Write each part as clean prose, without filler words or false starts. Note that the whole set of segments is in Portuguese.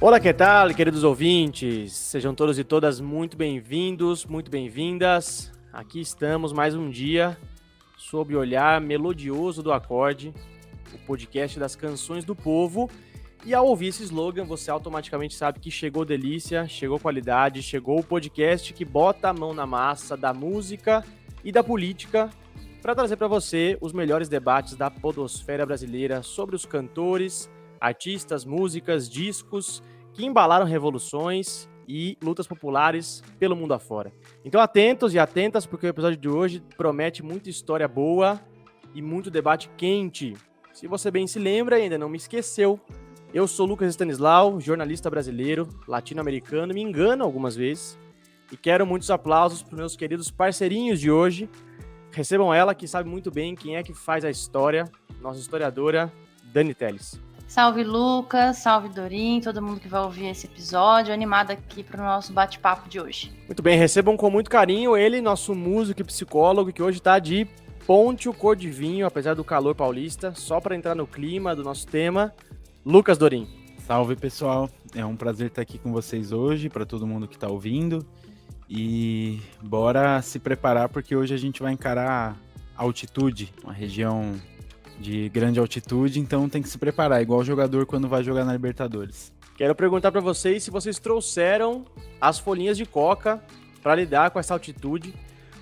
Olá, que tal, queridos ouvintes? Sejam todos e todas muito bem-vindos, muito bem-vindas. Aqui estamos mais um dia sob o olhar melodioso do Acorde, o podcast das canções do povo. E ao ouvir esse slogan, você automaticamente sabe que chegou delícia, chegou qualidade, chegou o podcast que bota a mão na massa da música e da política para trazer para você os melhores debates da podosfera brasileira sobre os cantores, artistas, músicas, discos que embalaram revoluções e lutas populares pelo mundo afora. Então atentos e atentas, porque o episódio de hoje promete muita história boa e muito debate quente. Se você bem se lembra e ainda não me esqueceu, eu sou Lucas Stanislau, jornalista brasileiro, latino-americano, me engano algumas vezes, e quero muitos aplausos para os meus queridos parceirinhos de hoje. Recebam ela, que sabe muito bem quem é que faz a história, nossa historiadora, Dani Telles. Salve Lucas, salve Dorim, todo mundo que vai ouvir esse episódio, animada aqui para o nosso bate-papo de hoje. Muito bem, recebam com muito carinho ele, nosso músico e psicólogo, que hoje está de ponte o cor de vinho, apesar do calor paulista, só para entrar no clima do nosso tema, Lucas Dorim. Salve pessoal, é um prazer estar aqui com vocês hoje, para todo mundo que está ouvindo, e bora se preparar porque hoje a gente vai encarar a altitude, uma região de grande altitude, então tem que se preparar, igual o jogador quando vai jogar na Libertadores. Quero perguntar para vocês se vocês trouxeram as folhinhas de coca para lidar com essa altitude,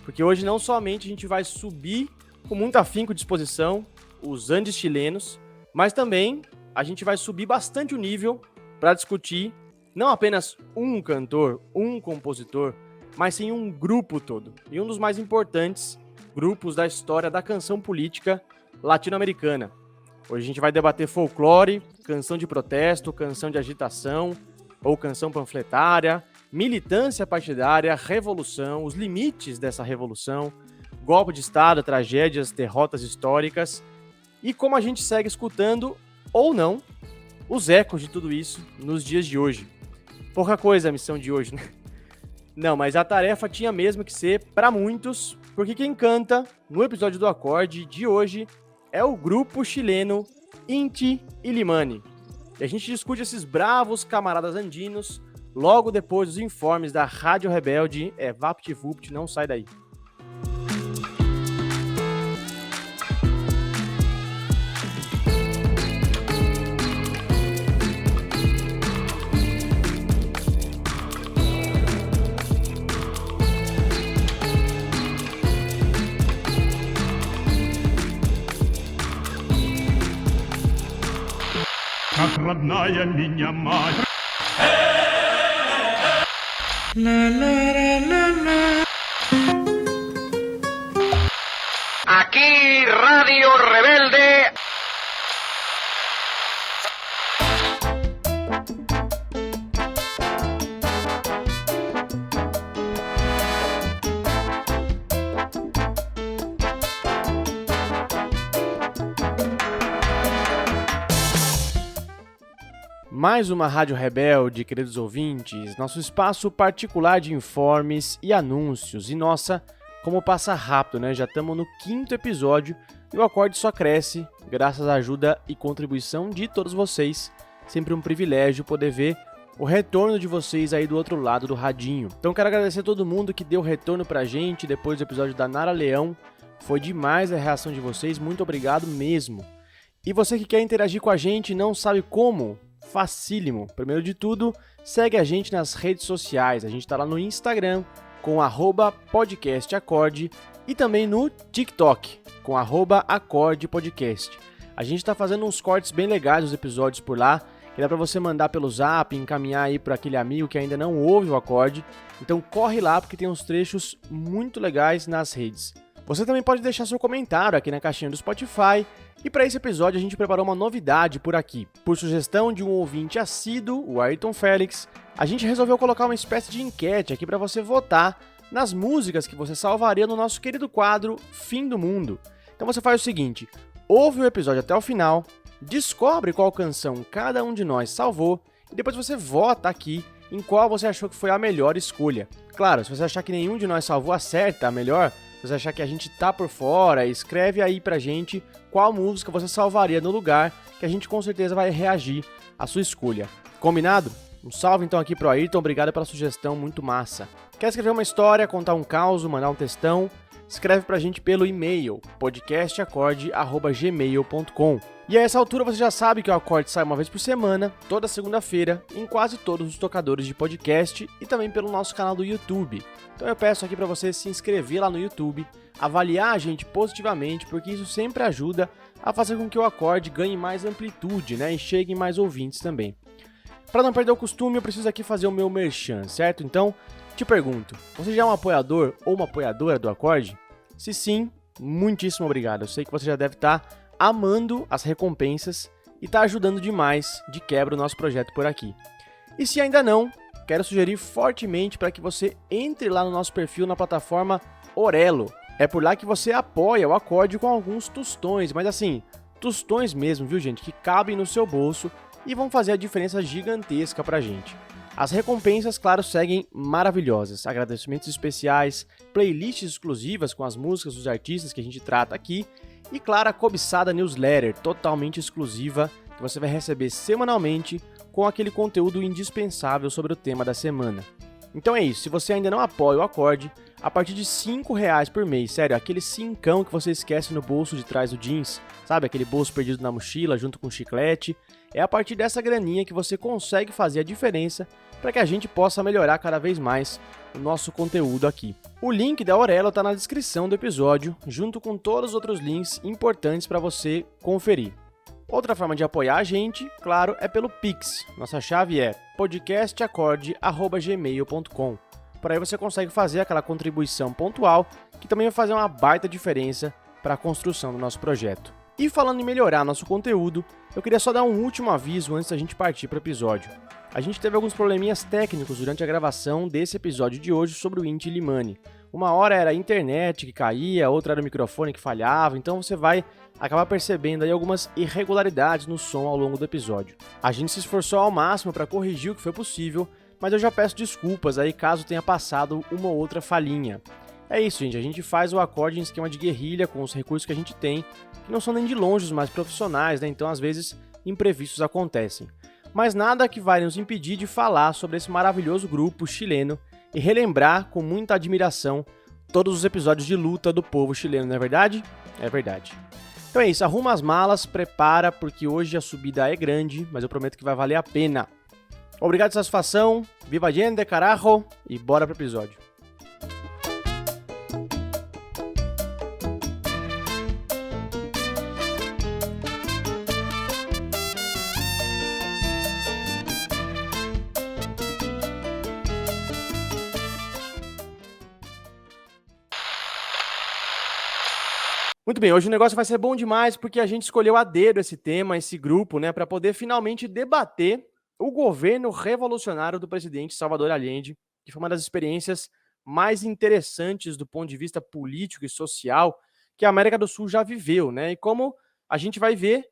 porque hoje não somente a gente vai subir com muito afinco e disposição os Andes chilenos, mas também a gente vai subir bastante o nível para discutir não apenas um cantor, um compositor, mas sim um grupo todo, e um dos mais importantes grupos da história da canção política latino-americana. Hoje a gente vai debater folclore, canção de protesto, canção de agitação ou canção panfletária, militância partidária, revolução, os limites dessa revolução, golpe de Estado, tragédias, derrotas históricas e como a gente segue escutando, ou não, os ecos de tudo isso nos dias de hoje. Pouca coisa a missão de hoje, né? Não, mas a tarefa tinha mesmo que ser para muitos, porque quem canta no episódio do Acorde de hoje é o grupo chileno Inti Illimani. E a gente discute esses bravos camaradas andinos logo depois dos informes da Rádio Rebelde. VaptVupt, não sai daí. Как родная меня мать. Aquí Radio Rebelde. Mais uma Rádio Rebelde, queridos ouvintes, nosso espaço particular de informes e anúncios. E nossa, como passa rápido, né? Já estamos no 5º episódio e o Acorde só cresce graças à ajuda e contribuição de todos vocês. Sempre um privilégio poder ver o retorno de vocês aí do outro lado do radinho. Então quero agradecer a todo mundo que deu retorno pra gente depois do episódio da Nara Leão. Foi demais a reação de vocês, muito obrigado mesmo. E você que quer interagir com a gente e não sabe como? Facílimo. Primeiro de tudo, segue a gente nas redes sociais. A gente tá lá no Instagram com @podcastacorde e também no TikTok com @acordepodcast. A gente tá fazendo uns cortes bem legais dos episódios por lá, que dá pra você mandar pelo Zap, encaminhar aí para aquele amigo que ainda não ouve o Acorde. Então corre lá porque tem uns trechos muito legais nas redes. Você também pode deixar seu comentário aqui na caixinha do Spotify. E para esse episódio a gente preparou uma novidade por aqui. Por sugestão de um ouvinte assíduo, o Ayrton Félix, a gente resolveu colocar uma espécie de enquete aqui para você votar nas músicas que você salvaria no nosso querido quadro Fim do Mundo. Então você faz o seguinte, ouve o episódio até o final, descobre qual canção cada um de nós salvou e depois você vota aqui em qual você achou que foi a melhor escolha. Claro, se você achar que nenhum de nós salvou, acerta a melhor. Se você achar que a gente tá por fora, escreve aí pra gente qual música você salvaria no lugar, que a gente com certeza vai reagir à sua escolha. Combinado? Um salve então aqui pro Ayrton, obrigado pela sugestão, muito massa. Quer escrever uma história, contar um caos, mandar um textão? Escreve pra gente pelo e-mail, podcastacorde@gmail.com. E a essa altura você já sabe que o Acorde sai uma vez por semana, toda segunda-feira, em quase todos os tocadores de podcast e também pelo nosso canal do YouTube. Então eu peço aqui pra você se inscrever lá no YouTube, avaliar a gente positivamente, porque isso sempre ajuda a fazer com que o Acorde ganhe mais amplitude, né, e chegue em mais ouvintes também. Para não perder o costume, eu preciso aqui fazer o meu merchan, certo? Então, te pergunto, você já é um apoiador ou uma apoiadora do Acorde? Se sim, muitíssimo obrigado. Eu sei que você já deve estar amando as recompensas e está ajudando demais de quebra o nosso projeto por aqui. E se ainda não, quero sugerir fortemente para que você entre lá no nosso perfil na plataforma Orelo. É por lá que você apoia o Acorde com alguns tostões, mas assim, tostões mesmo, viu gente, que cabem no seu bolso e vão fazer a diferença gigantesca pra gente. As recompensas, claro, seguem maravilhosas. Agradecimentos especiais, playlists exclusivas com as músicas dos artistas que a gente trata aqui e, claro, a cobiçada newsletter totalmente exclusiva que você vai receber semanalmente com aquele conteúdo indispensável sobre o tema da semana. Então é isso, se você ainda não apoia o Acorde, a partir de R$5 por mês, sério, aquele cincão que você esquece no bolso de trás do jeans, sabe, aquele bolso perdido na mochila junto com chiclete, é a partir dessa graninha que você consegue fazer a diferença para que a gente possa melhorar cada vez mais o nosso conteúdo aqui. O link da Orelo está na descrição do episódio, junto com todos os outros links importantes para você conferir. Outra forma de apoiar a gente, claro, é pelo Pix. Nossa chave é podcastacorde@gmail.com. Por aí você consegue fazer aquela contribuição pontual que também vai fazer uma baita diferença para a construção do nosso projeto. E falando em melhorar nosso conteúdo, eu queria só dar um último aviso antes da gente partir para o episódio. A gente teve alguns probleminhas técnicos durante a gravação desse episódio de hoje sobre o Inti Illimani. Uma hora era a internet que caía, outra era o microfone que falhava, então você vai acabar percebendo aí algumas irregularidades no som ao longo do episódio. A gente se esforçou ao máximo para corrigir o que foi possível, mas eu já peço desculpas aí caso tenha passado uma ou outra falhinha. É isso, gente, a gente faz o Acorde em esquema de guerrilha com os recursos que a gente tem, que não são nem de longe os mais profissionais, né? Então às vezes imprevistos acontecem. Mas nada que vai nos impedir de falar sobre esse maravilhoso grupo chileno e relembrar com muita admiração todos os episódios de luta do povo chileno, não é verdade? É verdade. Então é isso, arruma as malas, prepara, porque hoje a subida é grande, mas eu prometo que vai valer a pena. Obrigado, satisfação, viva a gente, carajo, e bora pro episódio. Muito bem, hoje o negócio vai ser bom demais porque a gente escolheu a dedo esse tema, esse grupo, né, para poder finalmente debater o governo revolucionário do presidente Salvador Allende, que foi uma das experiências mais interessantes do ponto de vista político e social que a América do Sul já viveu, né? E como a gente vai ver,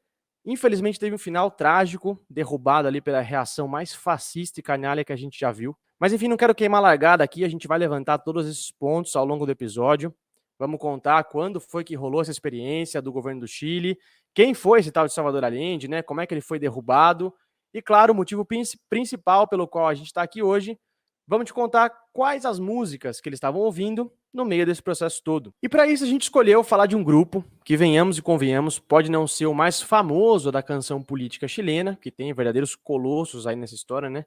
infelizmente teve um final trágico, derrubado ali pela reação mais fascista e canalha que a gente já viu. Mas enfim, não quero queimar a largada aqui, a gente vai levantar todos esses pontos ao longo do episódio. Vamos contar quando foi que rolou essa experiência do governo do Chile, quem foi esse tal de Salvador Allende, né? Como é que ele foi derrubado e, claro, o motivo principal pelo qual a gente está aqui hoje. Vamos te contar quais as músicas que eles estavam ouvindo no meio desse processo todo. E para isso a gente escolheu falar de um grupo que, venhamos e convenhamos, pode não ser o mais famoso da canção política chilena, que tem verdadeiros colossos aí nessa história, né?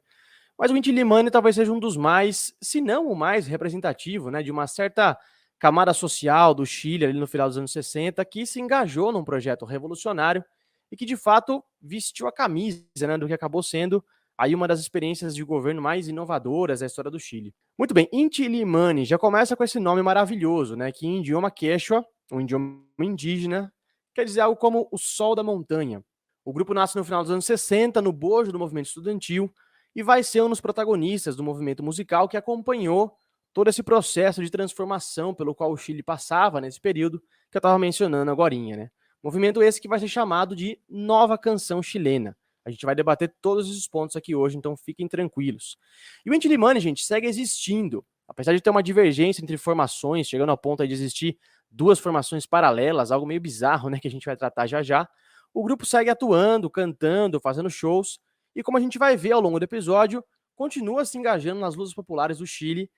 Mas o Inti Illimani talvez seja um dos mais, se não o mais representativo, né, de uma certa camada social do Chile ali no final dos anos 60, que se engajou num projeto revolucionário e que de fato vestiu a camisa, né, do que acabou sendo aí uma das experiências de governo mais inovadoras da história do Chile. Muito bem, Inti Illimani já começa com esse nome maravilhoso, né, que em idioma quechua, um idioma indígena, quer dizer algo como o sol da montanha. O grupo nasce no final dos anos 60, no bojo do movimento estudantil, e vai ser um dos protagonistas do movimento musical que acompanhou todo esse processo de transformação pelo qual o Chile passava nesse período que eu estava mencionando agorinha, né? Movimento esse que vai ser chamado de Nova Canção Chilena. A gente vai debater todos esses pontos aqui hoje, então fiquem tranquilos. E o Inti Illimani, gente, segue existindo. Apesar de ter uma divergência entre formações, chegando ao ponto de existir duas formações paralelas, algo meio bizarro, né, que a gente vai tratar já já, o grupo segue atuando, cantando, fazendo shows, e como a gente vai ver ao longo do episódio, continua se engajando nas lutas populares do Chile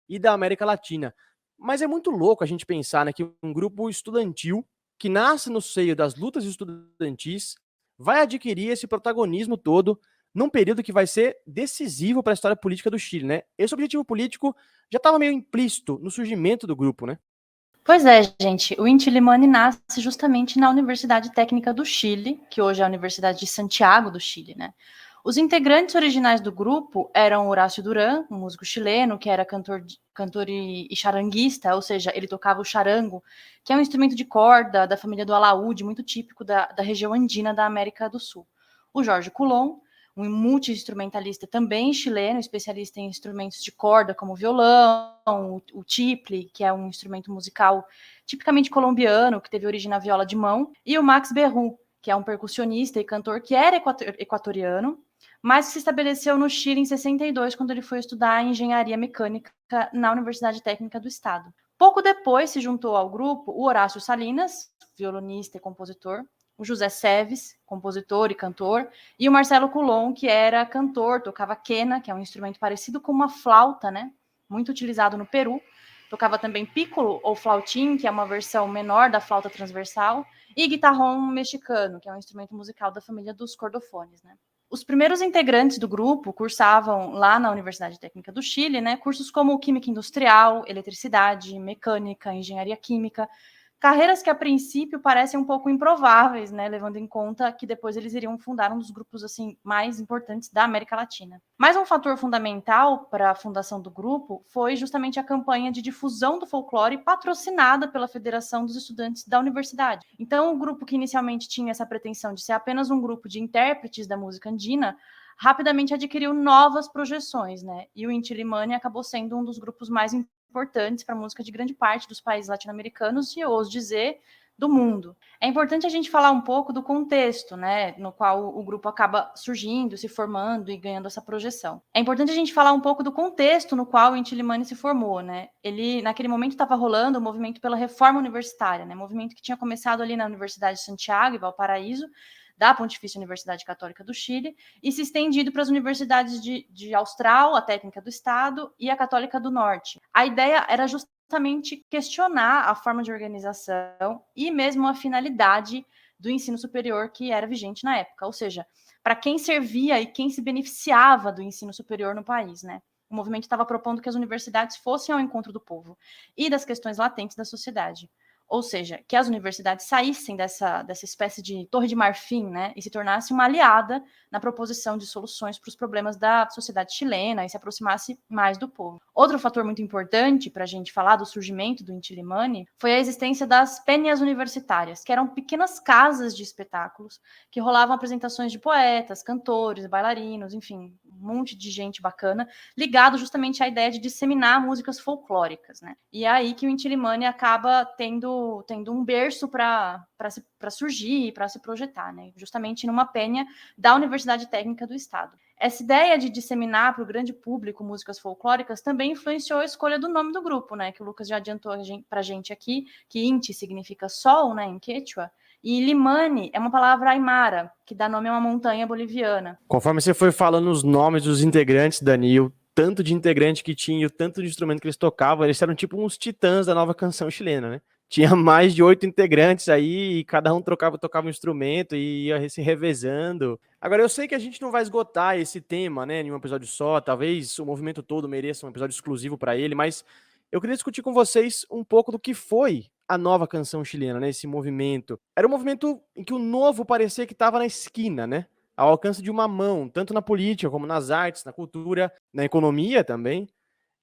e da América Latina. Mas é muito louco a gente pensar, né, que um grupo estudantil que nasce no seio das lutas estudantis vai adquirir esse protagonismo todo num período que vai ser decisivo para a história política do Chile, né? Esse objetivo político já estava meio implícito no surgimento do grupo, né? Pois é, gente, o Inti Illimani nasce justamente na Universidade Técnica do Chile, que hoje é a Universidade de Santiago do Chile, né? Os integrantes originais do grupo eram Horácio Duran, um músico chileno, que era cantor e charanguista, ou seja, ele tocava o charango, que é um instrumento de corda da família do alaúde, muito típico da região andina da América do Sul. O Jorge Colom, um multi-instrumentalista também chileno, especialista em instrumentos de corda, como o violão, o tiple, que é um instrumento musical tipicamente colombiano, que teve origem na viola de mão, e o Max Berru, que é um percussionista e cantor que era equatoriano, mas que se estabeleceu no Chile em 62, quando ele foi estudar engenharia mecânica na Universidade Técnica do Estado. Pouco depois se juntou ao grupo o Horácio Salinas, violonista e compositor, o José Seves, compositor e cantor, e o Marcelo Colom, que era cantor, tocava quena, que é um instrumento parecido com uma flauta, né? Muito utilizado no Peru. Tocava também pícolo ou flautim, que é uma versão menor da flauta transversal, e guitarrón mexicano, que é um instrumento musical da família dos cordofones, né? Os primeiros integrantes do grupo cursavam lá na Universidade Técnica do Chile, né, cursos como Química Industrial, Eletricidade, Mecânica, Engenharia Química, carreiras que a princípio parecem um pouco improváveis, né, levando em conta que depois eles iriam fundar um dos grupos assim mais importantes da América Latina. Mas um fator fundamental para a fundação do grupo foi justamente a campanha de difusão do folclore patrocinada pela Federação dos Estudantes da Universidade. Então, o grupo que inicialmente tinha essa pretensão de ser apenas um grupo de intérpretes da música andina, rapidamente adquiriu novas projeções, né? E o Inti Illimani acabou sendo um dos grupos mais importantes para a música de grande parte dos países latino-americanos e, ouso dizer, do mundo. É importante a gente falar um pouco do contexto, né, no qual o grupo acaba surgindo, se formando e ganhando essa projeção. É importante a gente falar um pouco do contexto no qual o Inti Illimani se formou, né? Ele, naquele momento, estava rolando o movimento pela reforma universitária, né? Movimento que tinha começado ali na Universidade de Santiago e Valparaíso, da Pontifícia Universidade Católica do Chile, e se estendido para as universidades de Austral, a Técnica do Estado, e a Católica do Norte. A ideia era justamente questionar a forma de organização e mesmo a finalidade do ensino superior que era vigente na época, ou seja, para quem servia e quem se beneficiava do ensino superior no país, né? O movimento estava propondo que as universidades fossem ao encontro do povo e das questões latentes da sociedade. Ou seja, que as universidades saíssem dessa espécie de torre de marfim, né, e se tornassem uma aliada na proposição de soluções para os problemas da sociedade chilena e se aproximasse mais do povo. Outro fator muito importante para a gente falar do surgimento do Inti Illimani foi a existência das penhas universitárias, que eram pequenas casas de espetáculos que rolavam apresentações de poetas, cantores, bailarinos, enfim, um monte de gente bacana, ligado justamente à ideia de disseminar músicas folclóricas, né? E é aí que o Inti Illimani acaba tendo um berço para surgir e para se projetar, né? Justamente numa penha da Universidade Técnica do Estado. Essa ideia de disseminar para o grande público músicas folclóricas também influenciou a escolha do nome do grupo, né? Que o Lucas já adiantou para a gente aqui, que Inti significa sol, né, em Quechua, e Illimani é uma palavra aimara, que dá nome a uma montanha boliviana. Conforme você foi falando os nomes dos integrantes, Danil, tanto de integrante que tinha, o tanto de instrumento que eles tocavam, eles eram tipo uns titãs da nova canção chilena, né? Tinha mais de 8 integrantes aí, e cada um tocava um instrumento e ia se revezando. Agora, eu sei que a gente não vai esgotar esse tema, né, em um episódio só, talvez o movimento todo mereça um episódio exclusivo para ele, mas eu queria discutir com vocês um pouco do que foi a nova canção chilena, né, esse movimento. Era um movimento em que o novo parecia que estava na esquina, né, ao alcance de uma mão, tanto na política como nas artes, na cultura, na economia também.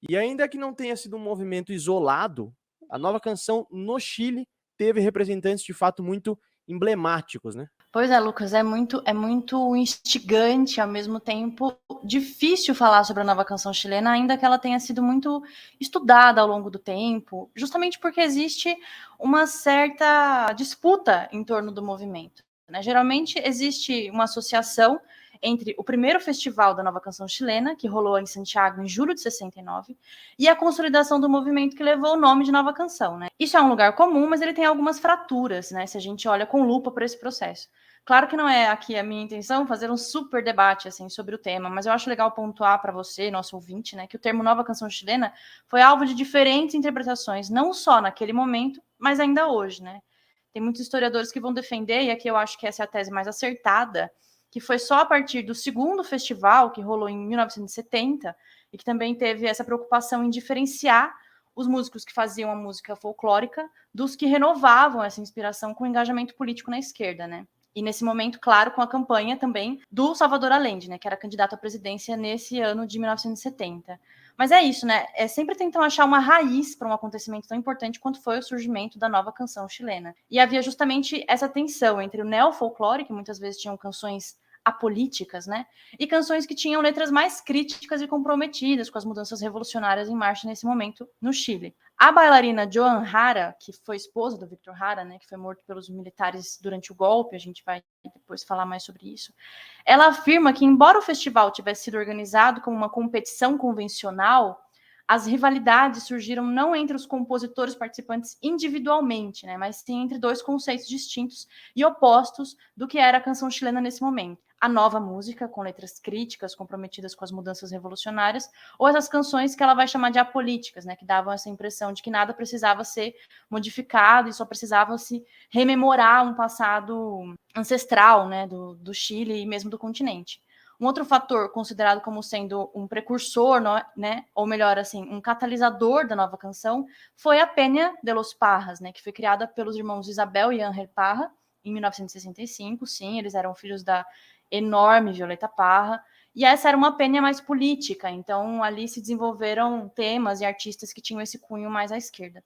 E ainda que não tenha sido um movimento isolado, a nova canção no Chile teve representantes de fato muito emblemáticos, né? Pois é, Lucas, é muito instigante, ao mesmo tempo difícil falar sobre a nova canção chilena, ainda que ela tenha sido muito estudada ao longo do tempo, justamente porque existe uma certa disputa em torno do movimento, né? Geralmente existe uma associação entre o primeiro festival da nova canção chilena, que rolou em Santiago em julho de 69, e a consolidação do movimento que levou o nome de nova canção, né? Isso é um lugar comum, mas ele tem algumas fraturas, né? Se a gente olha com lupa para esse processo. Claro que não é aqui a minha intenção fazer um super debate assim sobre o tema, mas eu acho legal pontuar para você, nosso ouvinte, né, que o termo nova canção chilena foi alvo de diferentes interpretações, não só naquele momento, mas ainda hoje, né? Tem muitos historiadores que vão defender, e aqui eu acho que essa é a tese mais acertada, que foi só a partir do segundo festival, que rolou em 1970, e que também teve essa preocupação em diferenciar os músicos que faziam a música folclórica dos que renovavam essa inspiração com engajamento político na esquerda, né? E nesse momento, claro, com a campanha também do Salvador Allende, né, que era candidato à presidência nesse ano de 1970. Mas é isso, né? Sempre tentam achar uma raiz para um acontecimento tão importante quanto foi o surgimento da nova canção chilena. E havia justamente essa tensão entre o neofolclore, que muitas vezes tinham canções apolíticas, né? E canções que tinham letras mais críticas e comprometidas com as mudanças revolucionárias em marcha nesse momento no Chile. A bailarina Joan Jara, que foi esposa do Victor Jara, né, que foi morto pelos militares durante o golpe, a gente vai depois falar mais sobre isso, ela afirma que, embora o festival tivesse sido organizado como uma competição convencional, as rivalidades surgiram não entre os compositores participantes individualmente, né, mas sim entre dois conceitos distintos e opostos do que era a canção chilena nesse momento. A nova música, com letras críticas, comprometidas com as mudanças revolucionárias, ou essas canções que ela vai chamar de apolíticas, né, que davam essa impressão de que nada precisava ser modificado e só precisava se rememorar um passado ancestral, né, do Chile e mesmo do continente. Um outro fator considerado como sendo um precursor, né, ou melhor, assim, um catalisador da nova canção, foi a Peña de los Parras, né, que foi criada pelos irmãos Isabel e Ángel Parra em 1965. Sim, eles eram filhos da enorme Violeta Parra, e essa era uma penha mais política, então ali se desenvolveram temas e artistas que tinham esse cunho mais à esquerda.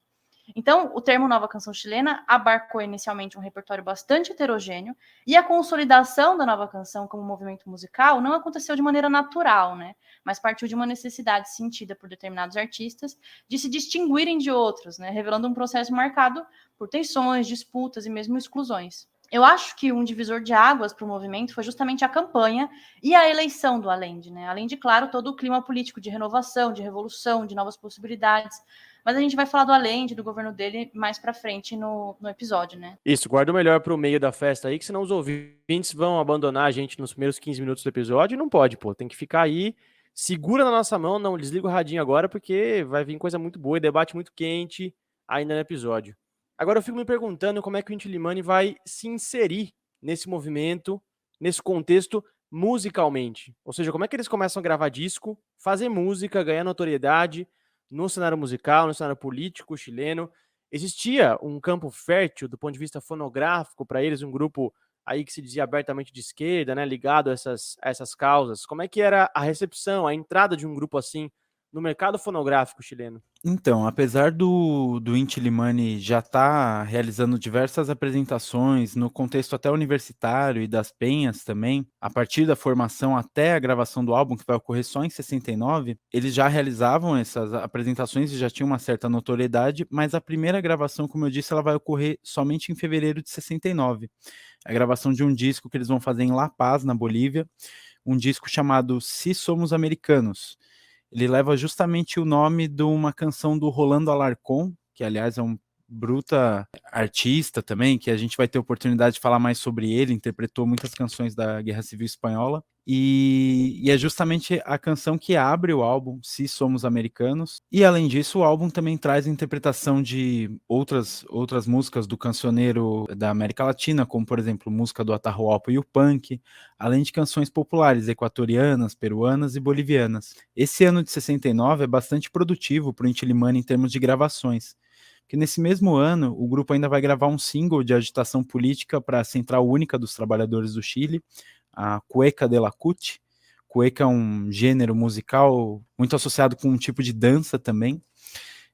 Então, o termo nova canção chilena abarcou inicialmente um repertório bastante heterogêneo, e a consolidação da nova canção como movimento musical não aconteceu de maneira natural, né? Mas partiu de uma necessidade sentida por determinados artistas de se distinguirem de outros, né? Revelando um processo marcado por tensões, disputas e mesmo exclusões. Eu acho que um divisor de águas para o movimento foi justamente a campanha e a eleição do Allende, né? Além de, claro, todo o clima político de renovação, de revolução, de novas possibilidades. Mas a gente vai falar do Allende, do governo dele, mais para frente no episódio, né? Isso, guarda o melhor pro meio da festa aí, que senão os ouvintes vão abandonar a gente nos primeiros 15 minutos do episódio e não pode, pô. Tem que ficar aí, segura na nossa mão, não desliga o radinho agora, porque vai vir coisa muito boa e debate muito quente ainda no episódio. Agora eu fico me perguntando como é que o Inti Illimani vai se inserir nesse movimento, nesse contexto, musicalmente. Ou seja, como é que eles começam a gravar disco, fazer música, ganhar notoriedade no cenário musical, no cenário político chileno. Existia um campo fértil do ponto de vista fonográfico para eles, um grupo aí que se dizia abertamente de esquerda, né, ligado a essas causas. Como é que era a recepção, a entrada de um grupo assim no mercado fonográfico chileno? Então, apesar do Inti Illimani já estar realizando diversas apresentações no contexto até universitário e das penhas também, a partir da formação até a gravação do álbum, que vai ocorrer só em 69, eles já realizavam essas apresentações e já tinham uma certa notoriedade, mas a primeira gravação, como eu disse, ela vai ocorrer somente em fevereiro de 69. A gravação de um disco que eles vão fazer em La Paz, na Bolívia, um disco chamado Se Somos Americanos. Ele leva justamente o nome de uma canção do Rolando Alarcón, que aliás é um bruta artista também, que a gente vai ter oportunidade de falar mais sobre ele, interpretou muitas canções da Guerra Civil Espanhola, e é justamente a canção que abre o álbum, Se Somos Americanos, e além disso o álbum também traz a interpretação de outras músicas do cancioneiro da América Latina, como por exemplo música do Atahualpa e o Punk, além de canções populares equatorianas, peruanas e bolivianas. Esse ano de 69 é bastante produtivo para o Inti Illimani em termos de gravações, que nesse mesmo ano o grupo ainda vai gravar um single de agitação política para a Central Única dos Trabalhadores do Chile, a Cueca de la CUT. Cueca é um gênero musical muito associado com um tipo de dança também.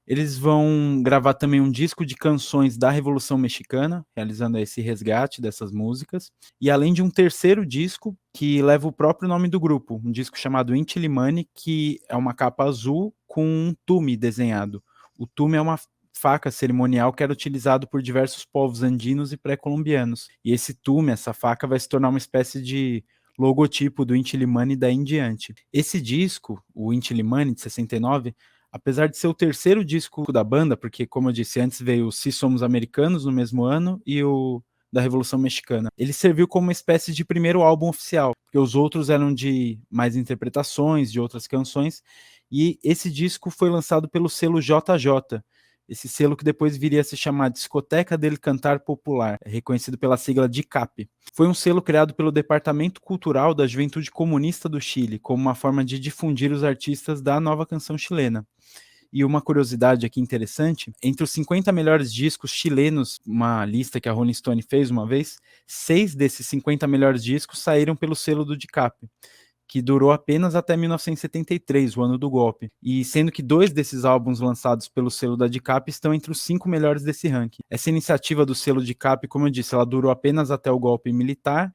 Eles vão gravar também um disco de canções da Revolução Mexicana, realizando esse resgate dessas músicas, e além de um terceiro disco que leva o próprio nome do grupo, um disco chamado Inti Illimani, que é uma capa azul com um tume desenhado. O tume é uma faca cerimonial que era utilizado por diversos povos andinos e pré-colombianos. E esse tume, essa faca, vai se tornar uma espécie de logotipo do Inti Illimani daí em diante. Esse disco, o Inti Illimani, de 69, apesar de ser o terceiro disco da banda, porque, como eu disse antes, veio o Se Somos Americanos no mesmo ano e o da Revolução Mexicana. Ele serviu como uma espécie de primeiro álbum oficial, porque os outros eram de mais interpretações de outras canções, e esse disco foi lançado pelo selo JJ, esse selo que depois viria a se chamar Discoteca del Cantar Popular, reconhecido pela sigla DICAP. Foi um selo criado pelo Departamento Cultural da Juventude Comunista do Chile, como uma forma de difundir os artistas da nova canção chilena. E uma curiosidade aqui interessante, entre os 50 melhores discos chilenos, uma lista que a Rolling Stone fez uma vez, 6 desses 50 melhores discos saíram pelo selo do DICAP, que durou apenas até 1973, o ano do golpe, e sendo que 2 desses álbuns lançados pelo selo da DICAP estão entre os 5 melhores desse ranking. Essa iniciativa do selo DICAP, como eu disse, ela durou apenas até o golpe militar,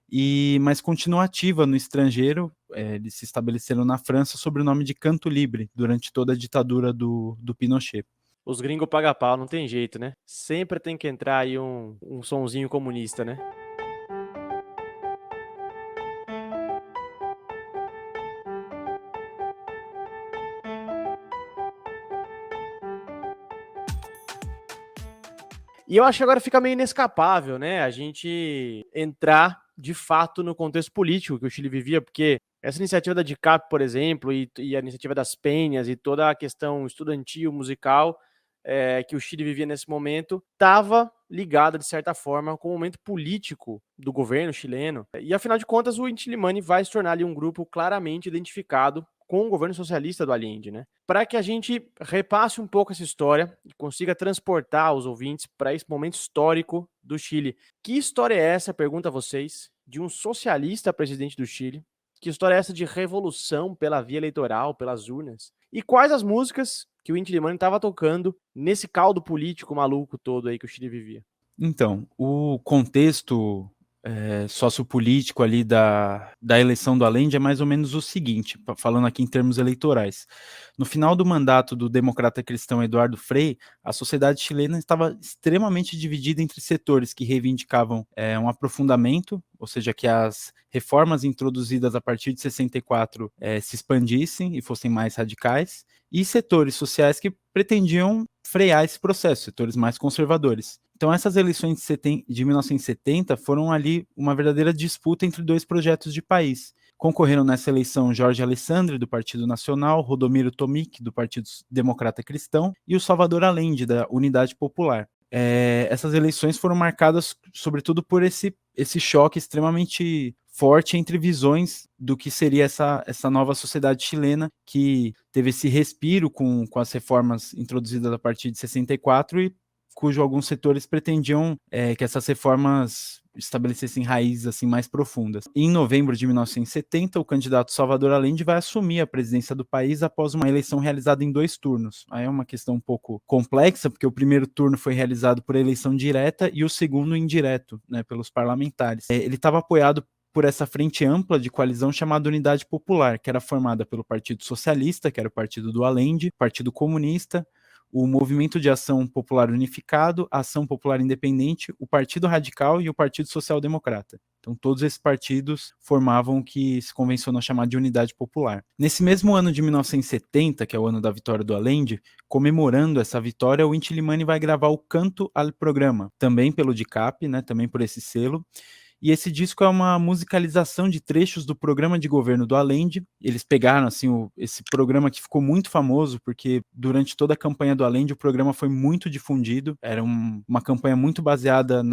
mas continua ativa no estrangeiro. Eles se estabeleceram na França sob o nome de Canto Libre, durante toda a ditadura do Pinochet. Os gringos pagam pau, não tem jeito, né? Sempre tem que entrar aí um sonzinho comunista, né? E eu acho que agora fica meio inescapável, né? A gente entrar de fato no contexto político que o Chile vivia, porque essa iniciativa da DICAP, por exemplo, e a iniciativa das Penhas e toda a questão estudantil, musical, que o Chile vivia nesse momento, estava ligada, de certa forma, com o momento político do governo chileno. E, afinal de contas, o Inti Illimani vai se tornar ali um grupo claramente identificado com o governo socialista do Allende, né? Para que a gente repasse um pouco essa história e consiga transportar os ouvintes para esse momento histórico do Chile. Que história é essa, pergunto a vocês, de um socialista presidente do Chile? Que história é essa de revolução pela via eleitoral, pelas urnas? E quais as músicas que o Inti Illimani estava tocando nesse caldo político maluco todo aí que o Chile vivia? Então, o contexto sociopolítico ali da eleição do Allende é mais ou menos o seguinte, falando aqui em termos eleitorais. No final do mandato do democrata cristão Eduardo Frei, a sociedade chilena estava extremamente dividida entre setores que reivindicavam um aprofundamento, ou seja, que as reformas introduzidas a partir de 64 se expandissem e fossem mais radicais, e setores sociais que pretendiam frear esse processo, setores mais conservadores. Então, essas eleições de 1970 foram ali uma verdadeira disputa entre 2 projetos de país. Concorreram nessa eleição Jorge Alessandri, do Partido Nacional, Rodomiro Tomic, do Partido Democrata Cristão, e o Salvador Allende, da Unidade Popular. Essas eleições foram marcadas, sobretudo, por esse choque extremamente forte entre visões do que seria essa nova sociedade chilena, que teve esse respiro com as reformas introduzidas a partir de 64 e cujo alguns setores pretendiam que essas reformas estabelecessem raízes assim mais profundas. Em novembro de 1970, o candidato Salvador Allende vai assumir a presidência do país após uma eleição realizada em 2 turnos. Aí é uma questão um pouco complexa, porque o primeiro turno foi realizado por eleição direta e o segundo indireto, né, pelos parlamentares. Ele estava apoiado por essa frente ampla de coalizão chamada Unidade Popular, que era formada pelo Partido Socialista, que era o partido do Allende, Partido Comunista, o Movimento de Ação Popular Unificado, a Ação Popular Independente, o Partido Radical e o Partido Social Democrata. Então, todos esses partidos formavam o que se convencionou chamar de Unidade Popular. Nesse mesmo ano de 1970, que é o ano da vitória do Allende, comemorando essa vitória, o Inti Illimani vai gravar o Canto al Programa, também pelo DICAP, né, também por esse selo. E esse disco é uma musicalização de trechos do programa de governo do Allende. Eles pegaram assim, esse programa que ficou muito famoso, porque durante toda a campanha do Allende o programa foi muito difundido. Era uma campanha muito baseada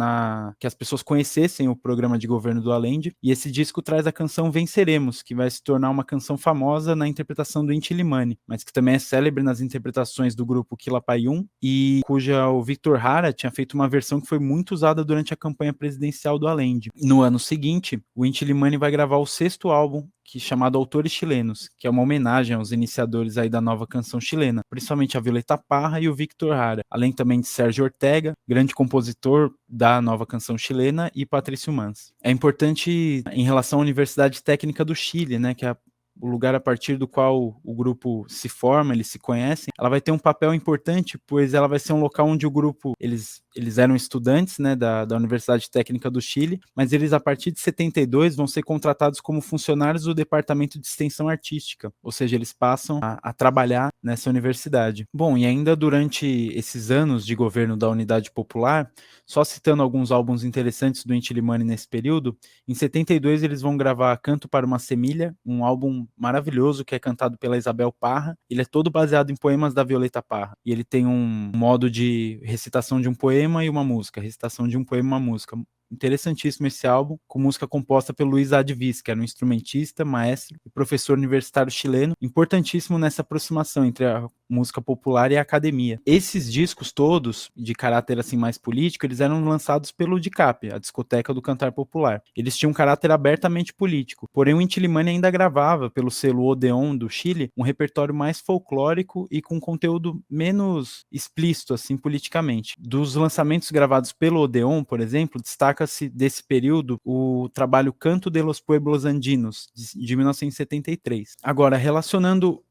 que as pessoas conhecessem o programa de governo do Allende. E esse disco traz a canção Venceremos, que vai se tornar uma canção famosa na interpretação do Inti Illimani, mas que também é célebre nas interpretações do grupo Quilapayún, e cuja o Victor Jara tinha feito uma versão que foi muito usada durante a campanha presidencial do Allende. No ano seguinte, o Inti Illimani vai gravar o 6º álbum, chamado Autores Chilenos, que é uma homenagem aos iniciadores aí da nova canção chilena, principalmente a Violeta Parra e o Victor Jara, além também de Sérgio Ortega, grande compositor da nova canção chilena, e Patrício Mans. É importante em relação à Universidade Técnica do Chile, né, que é o lugar a partir do qual o grupo se forma, eles se conhecem, ela vai ter um papel importante, pois ela vai ser um local onde o grupo, eles eram estudantes, né, da Universidade Técnica do Chile, mas eles, a partir de 72, vão ser contratados como funcionários do Departamento de Extensão Artística, ou seja, eles passam a trabalhar nessa universidade. Bom, e ainda durante esses anos de governo da Unidade Popular, só citando alguns álbuns interessantes do Inti Illimani nesse período, em 72 eles vão gravar Canto para uma Semilha, um álbum maravilhoso que é cantado pela Isabel Parra. Ele é todo baseado em poemas da Violeta Parra. E ele tem um modo de recitação de um poema e uma música, recitação de um poema e uma música. Interessantíssimo esse álbum, com música composta pelo Luiz Advis, que era um instrumentista, maestro e professor universitário chileno, importantíssimo nessa aproximação entre a música popular e a academia. Esses discos todos, de caráter assim mais político, eles eram lançados pelo DICAP, a Discoteca do Cantar Popular. Eles tinham um caráter abertamente político, porém o Inti Illimani ainda gravava, pelo selo Odeon do Chile, um repertório mais folclórico e com conteúdo menos explícito, assim, politicamente. Dos lançamentos gravados pelo Odeon, por exemplo, destaca-se desse período o trabalho Canto de los Pueblos Andinos, de 1973. Agora, relacionando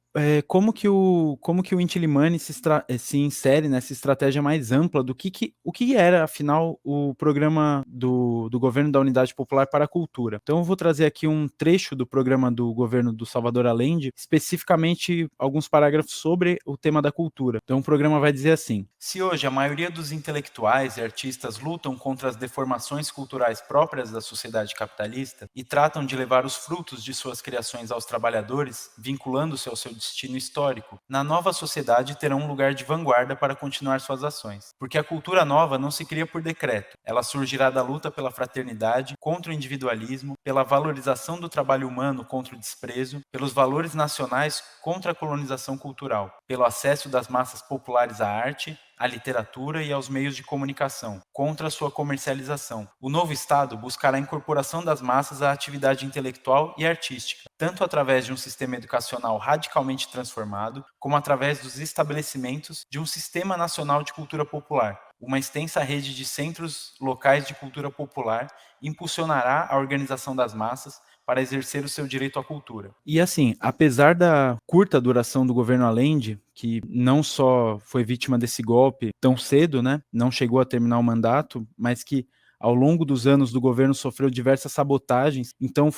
como que o Inti Illimani se insere nessa estratégia mais ampla do o que era, afinal, o programa do governo da Unidade Popular para a Cultura. Então eu vou trazer aqui um trecho do programa do governo do Salvador Allende, especificamente alguns parágrafos sobre o tema da cultura. Então o programa vai dizer assim: se hoje a maioria dos intelectuais e artistas lutam contra as deformações culturais próprias da sociedade capitalista e tratam de levar os frutos de suas criações aos trabalhadores, vinculando-se ao seu destino histórico, na nova sociedade terão um lugar de vanguarda para continuar suas ações. Porque a cultura nova não se cria por decreto, ela surgirá da luta pela fraternidade, contra o individualismo, pela valorização do trabalho humano contra o desprezo, pelos valores nacionais contra a colonização cultural, pelo acesso das massas populares à arte, à literatura e aos meios de comunicação, contra a sua comercialização. O novo Estado buscará a incorporação das massas à atividade intelectual e artística, tanto através de um sistema educacional radicalmente transformado, como através dos estabelecimentos de um Sistema Nacional de Cultura Popular. Uma extensa rede de centros locais de cultura popular impulsionará a organização das massas para exercer o seu direito à cultura. E assim, apesar da curta duração do governo Allende, que não só foi vítima desse golpe tão cedo, né, não chegou a terminar o mandato, mas que ao longo dos anos do governo sofreu diversas sabotagens, então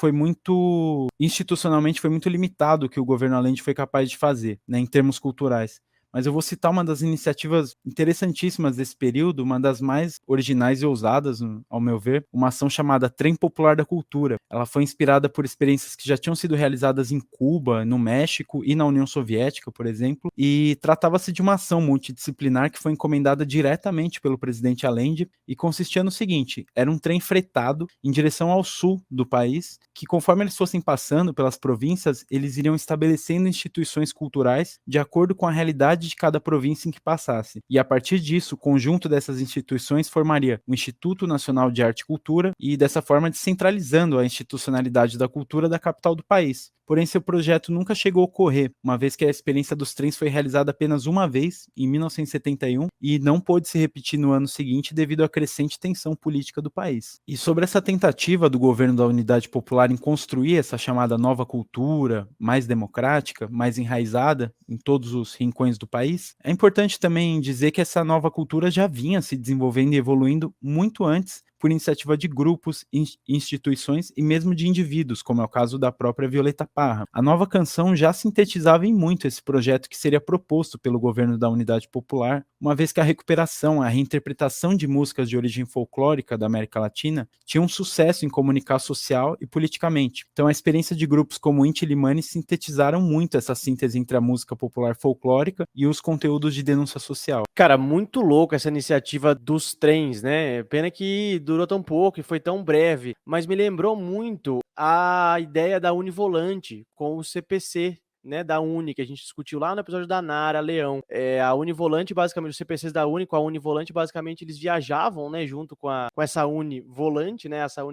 institucionalmente foi muito limitado o que o governo Allende foi capaz de fazer, né, em termos culturais. Mas eu vou citar uma das iniciativas interessantíssimas desse período, uma das mais originais e ousadas, ao meu ver, uma ação chamada Trem Popular da Cultura. Ela foi inspirada por experiências que já tinham sido realizadas em Cuba, no México e na União Soviética, por exemplo, e tratava-se de uma ação multidisciplinar que foi encomendada diretamente pelo presidente Allende e consistia no seguinte: era um trem fretado em direção ao sul do país, que conforme eles fossem passando pelas províncias, eles iriam estabelecendo instituições culturais de acordo com a realidade de cada província em que passasse. E a partir disso, o conjunto dessas instituições formaria o Instituto Nacional de Arte e Cultura e dessa forma descentralizando a institucionalidade da cultura da capital do país. Porém, seu projeto nunca chegou a ocorrer, uma vez que a experiência dos trens foi realizada apenas uma vez, em 1971, e não pôde se repetir no ano seguinte devido à crescente tensão política do país. E sobre essa tentativa do governo da Unidade Popular em construir essa chamada nova cultura, mais democrática, mais enraizada em todos os rincões do país, é importante também dizer que essa nova cultura já vinha se desenvolvendo e evoluindo muito antes por iniciativa de grupos, instituições e mesmo de indivíduos, como é o caso da própria Violeta Parra. A nova canção já sintetizava em muito esse projeto que seria proposto pelo governo da Unidade Popular, uma vez que a recuperação, a reinterpretação de músicas de origem folclórica da América Latina tinha um sucesso em comunicar social e politicamente. Então a experiência de grupos como o Inti Illimani sintetizaram muito essa síntese entre a música popular folclórica e os conteúdos de denúncia social. Cara, muito louco essa iniciativa dos trens, né? Pena que durou tão pouco e foi tão breve, mas me lembrou muito a ideia da Univolante com o CPC, né, da Uni, que a gente discutiu lá no episódio da Nara Leão. A Univolante, basicamente, os CPCs da Uni com a Univolante, basicamente, eles viajavam, né, junto com essa Univolante, né, essa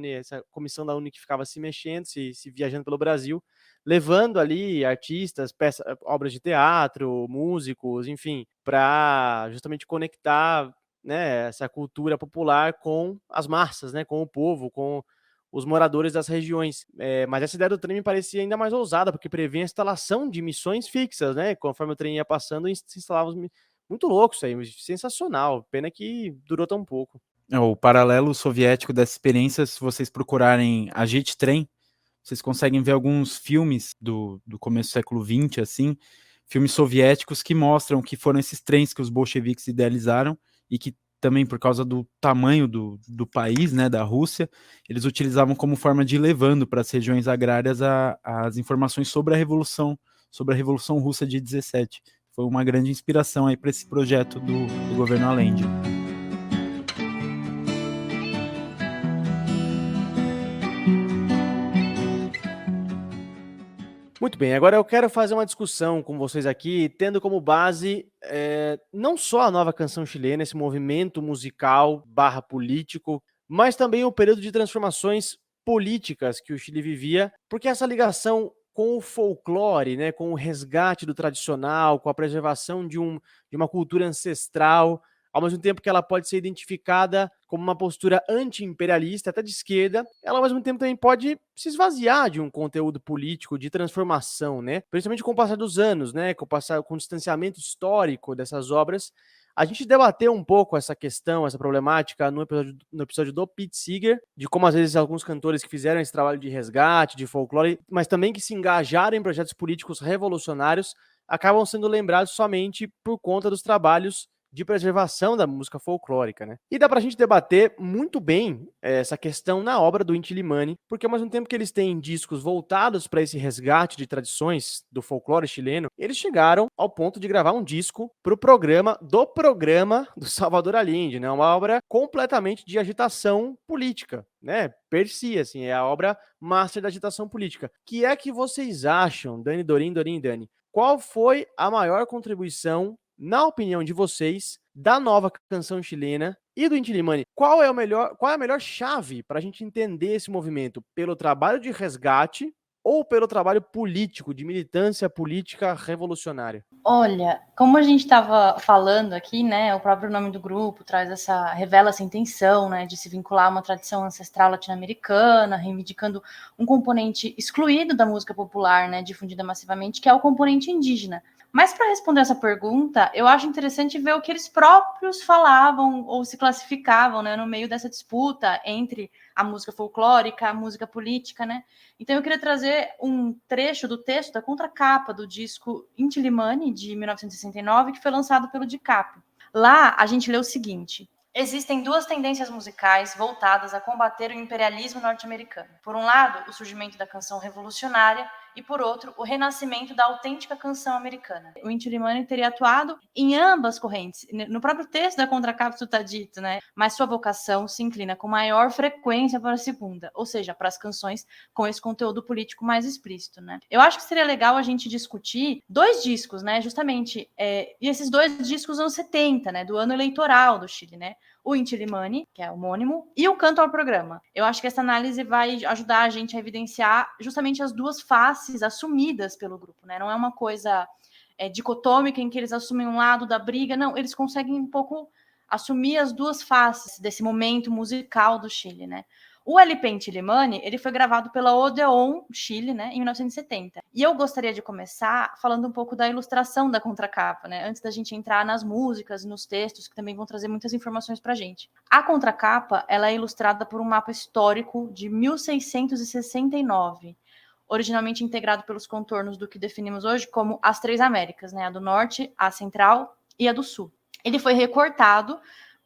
comissão da Uni que ficava se mexendo, se viajando pelo Brasil, levando ali artistas, obras de teatro, músicos, enfim, para justamente conectar, né, essa cultura popular com as massas, né, com o povo, com os moradores das regiões. Mas essa ideia do trem me parecia ainda mais ousada, porque prevê a instalação de missões fixas, né? Conforme o trem ia passando, se instalavam muito louco isso aí, sensacional. Pena que durou tão pouco. O paralelo soviético dessa experiência, se vocês procurarem Agite Trem, vocês conseguem ver alguns filmes do começo do século XX, assim, filmes soviéticos que mostram que foram esses trens que os bolcheviques idealizaram e que também por causa do tamanho do país, né, da Rússia, eles utilizavam como forma de ir levando para as regiões agrárias as informações sobre a Revolução Russa de 17. Foi uma grande inspiração aí para esse projeto do governo Allende. Muito bem, agora eu quero fazer uma discussão com vocês aqui, tendo como base não só a nova canção chilena, esse movimento musical / político, mas também o período de transformações políticas que o Chile vivia, porque essa ligação com o folclore, né, com o resgate do tradicional, com a preservação de uma cultura ancestral, ao mesmo tempo que ela pode ser identificada como uma postura anti-imperialista, até de esquerda, ela ao mesmo tempo também pode se esvaziar de um conteúdo político de transformação, né? Principalmente com o passar dos anos, né? Com o distanciamento histórico dessas obras. A gente debateu um pouco essa questão, essa problemática no episódio do Pete Seeger, de como às vezes alguns cantores que fizeram esse trabalho de resgate, de folclore, mas também que se engajaram em projetos políticos revolucionários, acabam sendo lembrados somente por conta dos trabalhos de preservação da música folclórica, né? E dá pra gente debater muito bem essa questão na obra do Inti Illimani, porque ao mesmo tempo que eles têm discos voltados para esse resgate de tradições do folclore chileno, eles chegaram ao ponto de gravar um disco pro programa do Salvador Allende, né? Uma obra completamente de agitação política, né? Per si, assim, é a obra master da agitação política. O que é que vocês acham, Dani Dorim, Dorim e Dani? Qual foi a maior contribuição, na opinião de vocês, da nova canção chilena e do Inti Illimani? Qual é a melhor chave para a gente entender esse movimento? Pelo trabalho de resgate ou pelo trabalho político, de militância política revolucionária? Olha, como a gente estava falando aqui, né, o próprio nome do grupo revela essa intenção, né, de se vincular a uma tradição ancestral latino-americana, reivindicando um componente excluído da música popular, né, difundida massivamente, que é o componente indígena. Mas para responder essa pergunta, eu acho interessante ver o que eles próprios falavam ou se classificavam, né, no meio dessa disputa entre a música folclórica, a música política, né? Então eu queria trazer um trecho do texto da contracapa do disco Inti Illimani, de 1969, que foi lançado pelo DiCaprio. Lá a gente lê o seguinte: existem duas tendências musicais voltadas a combater o imperialismo norte-americano. Por um lado, o surgimento da canção revolucionária, e, por outro, o renascimento da autêntica canção americana. O Inti Illimani teria atuado em ambas correntes. No próprio texto da contracapa está dito, né? Mas sua vocação se inclina com maior frequência para a segunda, ou seja, para as canções com esse conteúdo político mais explícito, né? Eu acho que seria legal a gente discutir dois discos, né? Justamente, e esses dois discos anos 70, né? Do ano eleitoral do Chile, né? O Inti Illimani, que é homônimo, e o Canto ao Programa. Eu acho que essa análise vai ajudar a gente a evidenciar justamente as duas faces assumidas pelo grupo, né? Não é uma coisa dicotômica em que eles assumem um lado da briga, não, eles conseguem um pouco assumir as duas faces desse momento musical do Chile, né? O LP Inti Illimani, ele foi gravado pela Odeon Chile, né, em 1970. E eu gostaria de começar falando um pouco da ilustração da contracapa, né, antes da gente entrar nas músicas e nos textos, que também vão trazer muitas informações pra gente. A contracapa, ela é ilustrada por um mapa histórico de 1669, originalmente integrado pelos contornos do que definimos hoje como as três Américas, né, a do Norte, a Central e a do Sul. Ele foi recortado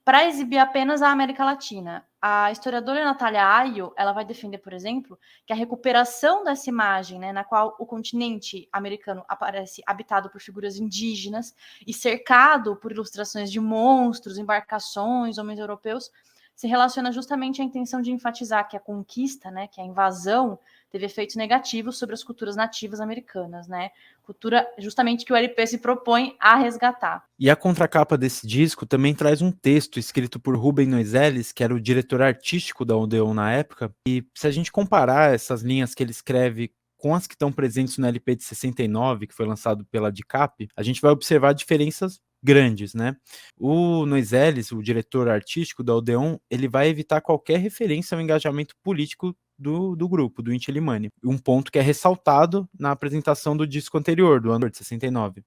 para exibir apenas a América Latina. A historiadora Natália Ayo, ela vai defender, por exemplo, que a recuperação dessa imagem, né, na qual o continente americano aparece habitado por figuras indígenas e cercado por ilustrações de monstros, embarcações, homens europeus, se relaciona justamente à intenção de enfatizar que a conquista, né, que a invasão, teve efeitos negativos sobre as culturas nativas americanas, né? Cultura justamente que o LP se propõe a resgatar. E a contracapa desse disco também traz um texto escrito por Rubem Noiseles, que era o diretor artístico da Odeon na época, e se a gente comparar essas linhas que ele escreve com as que estão presentes no LP de 69, que foi lançado pela DiCaprio, a gente vai observar diferenças grandes, né? O Noiseles, o diretor artístico da Odeon, ele vai evitar qualquer referência ao engajamento político do grupo, do Inti Illimani. Um ponto que é ressaltado na apresentação do disco anterior, do ano de 69.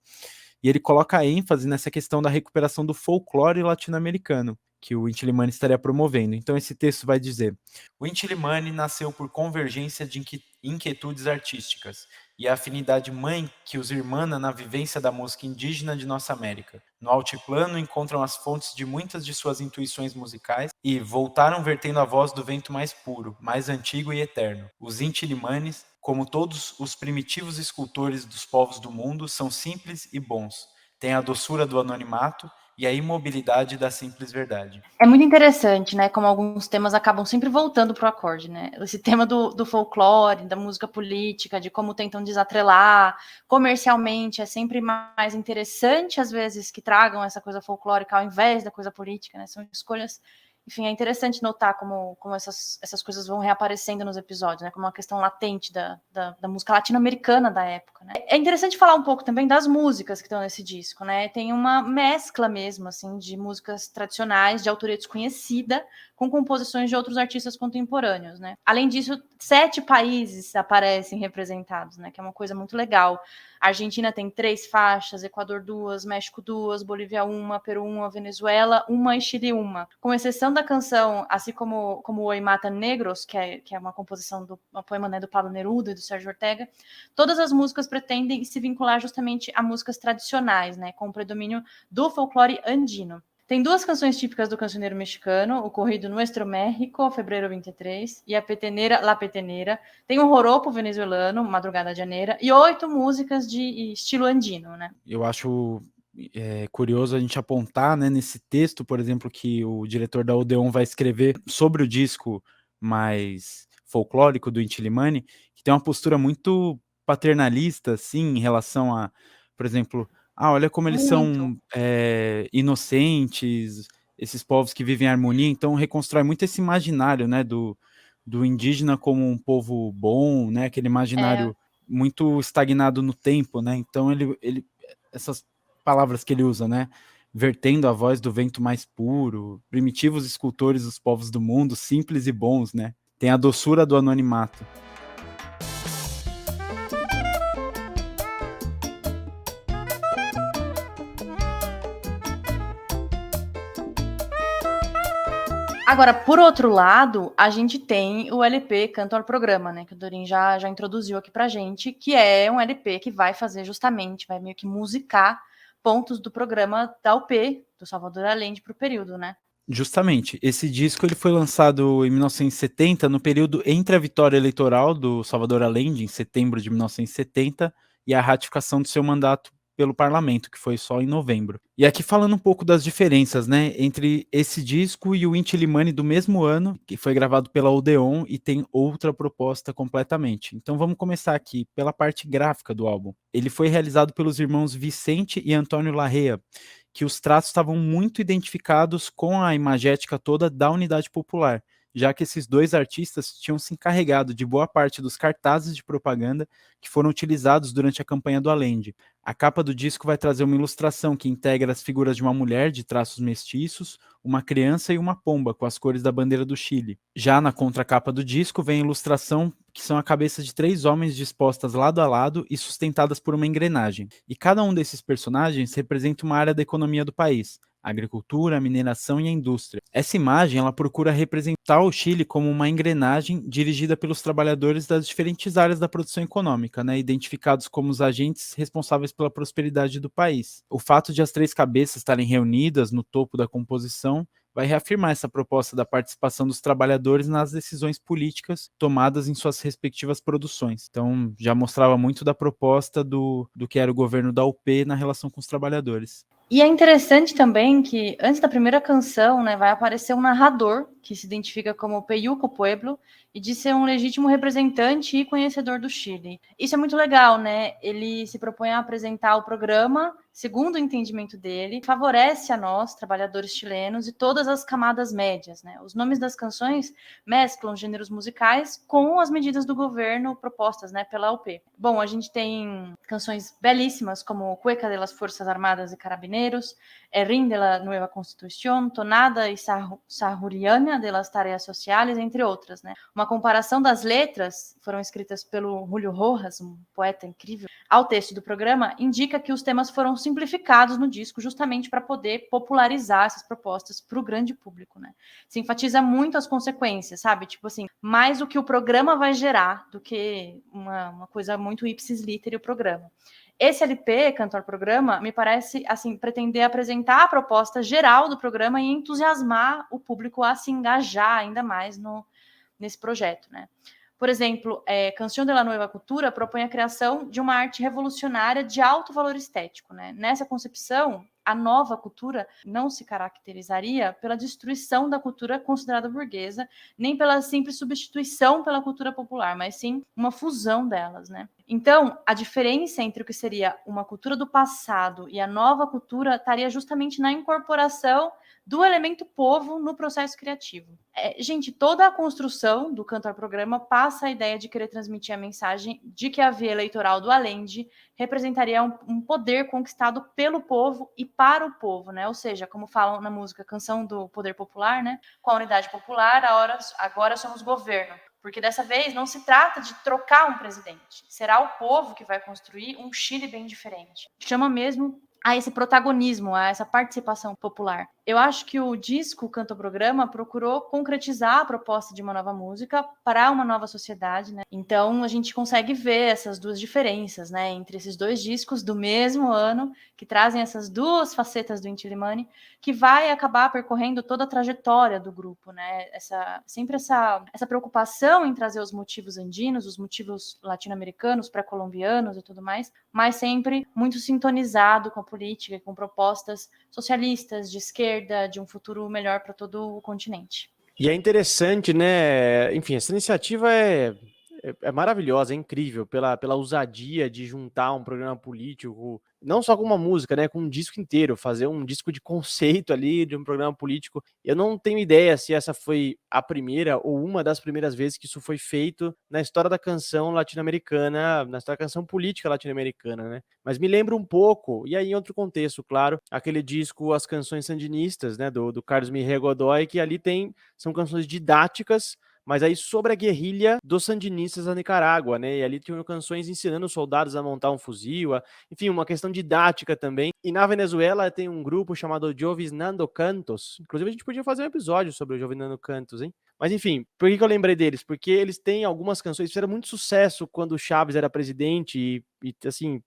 E ele coloca ênfase nessa questão da recuperação do folclore latino-americano, que o Inti Illimani estaria promovendo. Então esse texto vai dizer: o Inti Illimani nasceu por convergência de inquietudes artísticas e a afinidade mãe que os irmana na vivência da música indígena de nossa América. No altiplano encontram as fontes de muitas de suas intuições musicais e voltaram vertendo a voz do vento mais puro, mais antigo e eterno. Os Inti Illimanis, como todos os primitivos escultores dos povos do mundo, são simples e bons. Têm a doçura do anonimato e a imobilidade da simples verdade. É muito interessante, né, como alguns temas acabam sempre voltando para o acorde, né? Esse tema do folclore, da música política, de como tentam desatrelar comercialmente, é sempre mais interessante, às vezes, que tragam essa coisa folclórica ao invés da coisa política, né? São escolhas... Enfim, é interessante notar como essas coisas vão reaparecendo nos episódios, né? Como uma questão latente da música latino-americana da época, né? É interessante falar um pouco também das músicas que estão nesse disco, né? Tem uma mescla mesmo, assim, de músicas tradicionais, de autoria desconhecida, com composições de outros artistas contemporâneos, né? Além disso, 7 países aparecem representados, né? Que é uma coisa muito legal. A Argentina tem 3 faixas, Equador 2, México 2, Bolívia 1, Peru 1, Venezuela 1 e Chile 1. Com exceção da canção, assim como Oi Matan Negros, que é uma composição uma poema, né, do Pablo Neruda e do Sérgio Ortega, todas as músicas pretendem se vincular justamente a músicas tradicionais, né? Com o predomínio do folclore andino. Tem 2 canções típicas do cancioneiro mexicano, o corrido Nuestro México, Fevereiro 23, e a peteneira, La Peteneira. Tem um joropo venezuelano, Madrugada Llaneira, e 8 músicas de estilo andino, né? Eu acho curioso a gente apontar, né, nesse texto, por exemplo, que o diretor da Odeon vai escrever sobre o disco mais folclórico do Inti Illimani, que tem uma postura muito paternalista, assim, em relação a, por exemplo, olha como eles Muito. são inocentes, esses povos que vivem em harmonia, então reconstrói muito esse imaginário, né, do indígena como um povo bom, né, aquele imaginário muito estagnado no tempo, né, então ele essas palavras que ele usa, né, vertendo a voz do vento mais puro, primitivos escultores dos povos do mundo, simples e bons, né, tem a doçura do anonimato. Agora, por outro lado, a gente tem o LP Canto ao Programa, né? Que o Dorin já introduziu aqui pra gente, que é um LP que vai fazer justamente, vai meio que musicar pontos do programa da UP, do Salvador Allende, pro período, né? Justamente, esse disco ele foi lançado em 1970, no período entre a vitória eleitoral do Salvador Allende, em setembro de 1970, e a ratificação do seu mandato pelo parlamento, que foi só em novembro. E aqui falando um pouco das diferenças, né, entre esse disco e o Inti Illimani do mesmo ano, que foi gravado pela Odeon e tem outra proposta completamente. Então vamos começar aqui pela parte gráfica do álbum. Ele foi realizado pelos irmãos Vicente e Antônio Larrea, que os traços estavam muito identificados com a imagética toda da Unidade Popular, já que esses 2 artistas tinham se encarregado de boa parte dos cartazes de propaganda que foram utilizados durante a campanha do Allende. A capa do disco vai trazer uma ilustração que integra as figuras de uma mulher de traços mestiços, uma criança e uma pomba com as cores da bandeira do Chile. Já na contracapa do disco vem a ilustração que são a cabeça de 3 homens dispostas lado a lado e sustentadas por uma engrenagem. E cada um desses personagens representa uma área da economia do país: a agricultura, a mineração e a indústria. Essa imagem ela procura representar o Chile como uma engrenagem dirigida pelos trabalhadores das diferentes áreas da produção econômica, né, identificados como os agentes responsáveis pela prosperidade do país. O fato de as 3 cabeças estarem reunidas no topo da composição vai reafirmar essa proposta da participação dos trabalhadores nas decisões políticas tomadas em suas respectivas produções. Então, já mostrava muito da proposta do que era o governo da UP na relação com os trabalhadores. E é interessante também que, antes da primeira canção, né, vai aparecer um narrador que se identifica como Peyuco Pueblo e diz ser um legítimo representante e conhecedor do Chile. Isso é muito legal, né? Ele se propõe a apresentar o programa, segundo o entendimento dele, favorece a nós, trabalhadores chilenos, e todas as camadas médias, né? Os nomes das canções mesclam gêneros musicais com as medidas do governo propostas, né, pela UP. Bom, a gente tem canções belíssimas como Cueca de las Forças Armadas e Carabineiros, Rinde la nueva Constitución, tonada e sahuriana de las tareas sociales, entre outras, né? Uma comparação das letras, foram escritas pelo Julio Rojas, um poeta incrível, ao texto do programa, indica que os temas foram simplificados no disco justamente para poder popularizar essas propostas para o grande público, né? Se enfatiza muito as consequências, sabe? Tipo assim, mais o que o programa vai gerar do que uma coisa muito ipsis literi o programa. Esse LP, Cantor Programa, me parece, assim, pretender apresentar a proposta geral do programa e entusiasmar o público a se engajar ainda mais nesse projeto, né? Por exemplo, Canção de la Nueva Cultura propõe a criação de uma arte revolucionária de alto valor estético, né? Nessa concepção, a nova cultura não se caracterizaria pela destruição da cultura considerada burguesa, nem pela simples substituição pela cultura popular, mas sim uma fusão delas, né? Então, a diferença entre o que seria uma cultura do passado e a nova cultura estaria justamente na incorporação do elemento povo no processo criativo. Gente, toda a construção do Cantor Programa passa a ideia de querer transmitir a mensagem de que a via eleitoral do Allende representaria um poder conquistado pelo povo e para o povo, né? Ou seja, como falam na música Canção do Poder Popular, né? Com a unidade popular, agora somos governo. Porque dessa vez não se trata de trocar um presidente. Será o povo que vai construir um Chile bem diferente. Chama mesmo a esse protagonismo, a essa participação popular. Eu acho que o disco Cantor Programa procurou concretizar a proposta de uma nova música para uma nova sociedade, né? Então a gente consegue ver essas duas diferenças, né, entre esses dois discos do mesmo ano, que trazem essas duas facetas do Inti Illimani, que vai acabar percorrendo toda a trajetória do grupo, né? Sempre essa preocupação em trazer os motivos andinos, os motivos latino-americanos, pré-colombianos e tudo mais, mas sempre muito sintonizado com a política e com propostas socialistas, de esquerda, de um futuro melhor para todo o continente. E é interessante, né? Enfim, essa iniciativa é maravilhosa, é incrível pela ousadia de juntar um programa político, não só com uma música, né? Com um disco inteiro, fazer um disco de conceito ali de um programa político. Eu não tenho ideia se essa foi a primeira ou uma das primeiras vezes que isso foi feito na história da canção latino-americana, na história da canção política latino-americana, né? Mas me lembra um pouco, e aí em outro contexto, claro, aquele disco As Canções Sandinistas, né? Do Carlos Miguel Godoy, que ali são canções didáticas, mas aí sobre a guerrilha dos sandinistas da Nicarágua, né? E ali tinham canções ensinando os soldados a montar um fuzil, enfim, uma questão didática também. E na Venezuela tem um grupo chamado Jovisnando Cantos. Inclusive a gente podia fazer um episódio sobre o Jovisnando Cantos, hein? Mas enfim, por que eu lembrei deles? Porque eles têm algumas canções que fizeram muito sucesso quando o Chávez era presidente e assim,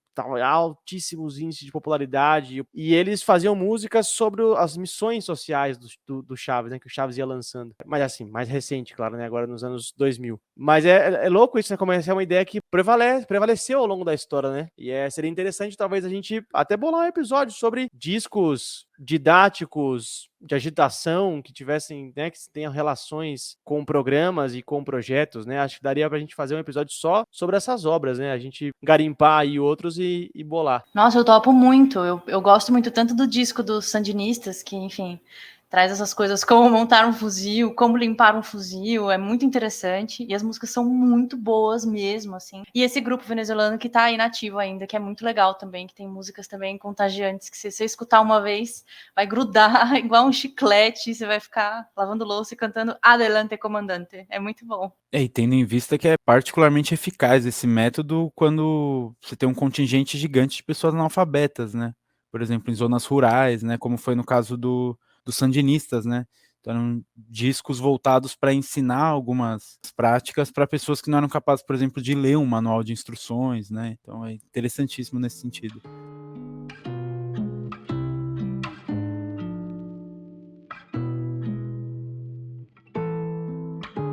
altíssimos índices de popularidade, e eles faziam músicas sobre as missões sociais do Chávez, né, que o Chávez ia lançando. Mas assim, mais recente, claro, né, agora nos anos 2000. Mas é louco isso, né, como é uma ideia que prevaleceu ao longo da história, né, e seria interessante talvez a gente até bolar um episódio sobre discos didáticos de agitação que tivessem, né, que tenham relações com programas e com projetos, né? Acho que daria pra gente fazer um episódio só sobre essas obras, né? A gente garimpar aí outros e bolar. Nossa, eu topo muito. Eu gosto muito tanto do disco dos sandinistas, que, enfim, traz essas coisas como montar um fuzil, como limpar um fuzil, é muito interessante, e as músicas são muito boas mesmo, assim. E esse grupo venezuelano que tá inativo ainda, que é muito legal também, que tem músicas também contagiantes, que se você escutar uma vez, vai grudar igual um chiclete, e você vai ficar lavando louça e cantando Adelante, Comandante. É muito bom. E tendo em vista que é particularmente eficaz esse método quando você tem um contingente gigante de pessoas analfabetas, né? Por exemplo, em zonas rurais, né? Como foi no caso dos sandinistas, né? Então, eram discos voltados para ensinar algumas práticas para pessoas que não eram capazes, por exemplo, de ler um manual de instruções, né? Então é interessantíssimo nesse sentido.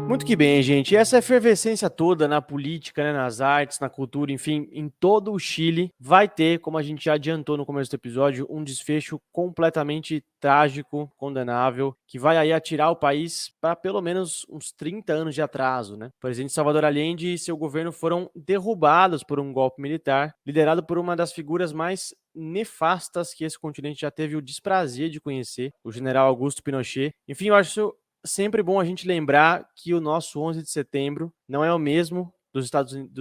Muito que bem, gente. Essa efervescência toda na política, né, nas artes, na cultura, enfim, em todo o Chile, vai ter, como a gente já adiantou no começo do episódio, um desfecho completamente trágico, condenável, que vai aí atirar o país para pelo menos uns 30 anos de atraso, né? O presidente Salvador Allende e seu governo foram derrubados por um golpe militar, liderado por uma das figuras mais nefastas que esse continente já teve o desprazer de conhecer, o general Augusto Pinochet. Enfim, eu acho sempre bom a gente lembrar que o nosso 11 de setembro não é o mesmo dos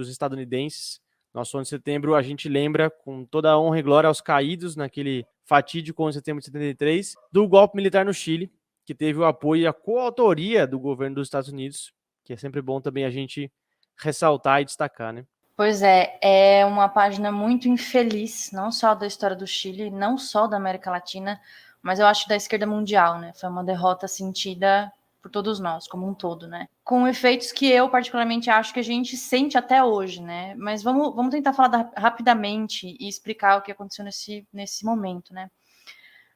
estadunidenses. Nosso 11 de setembro a gente lembra com toda a honra e glória aos caídos naquele fatídico 11 de setembro de 73, do golpe militar no Chile, que teve o apoio e a coautoria do governo dos Estados Unidos, que é sempre bom também a gente ressaltar e destacar, né? Pois é uma página muito infeliz, não só da história do Chile, não só da América Latina, mas eu acho da esquerda mundial, né? Foi uma derrota sentida por todos nós, como um todo, né? Com efeitos que eu, particularmente, acho que a gente sente até hoje, né? Mas vamos tentar falar rapidamente e explicar o que aconteceu nesse momento, né?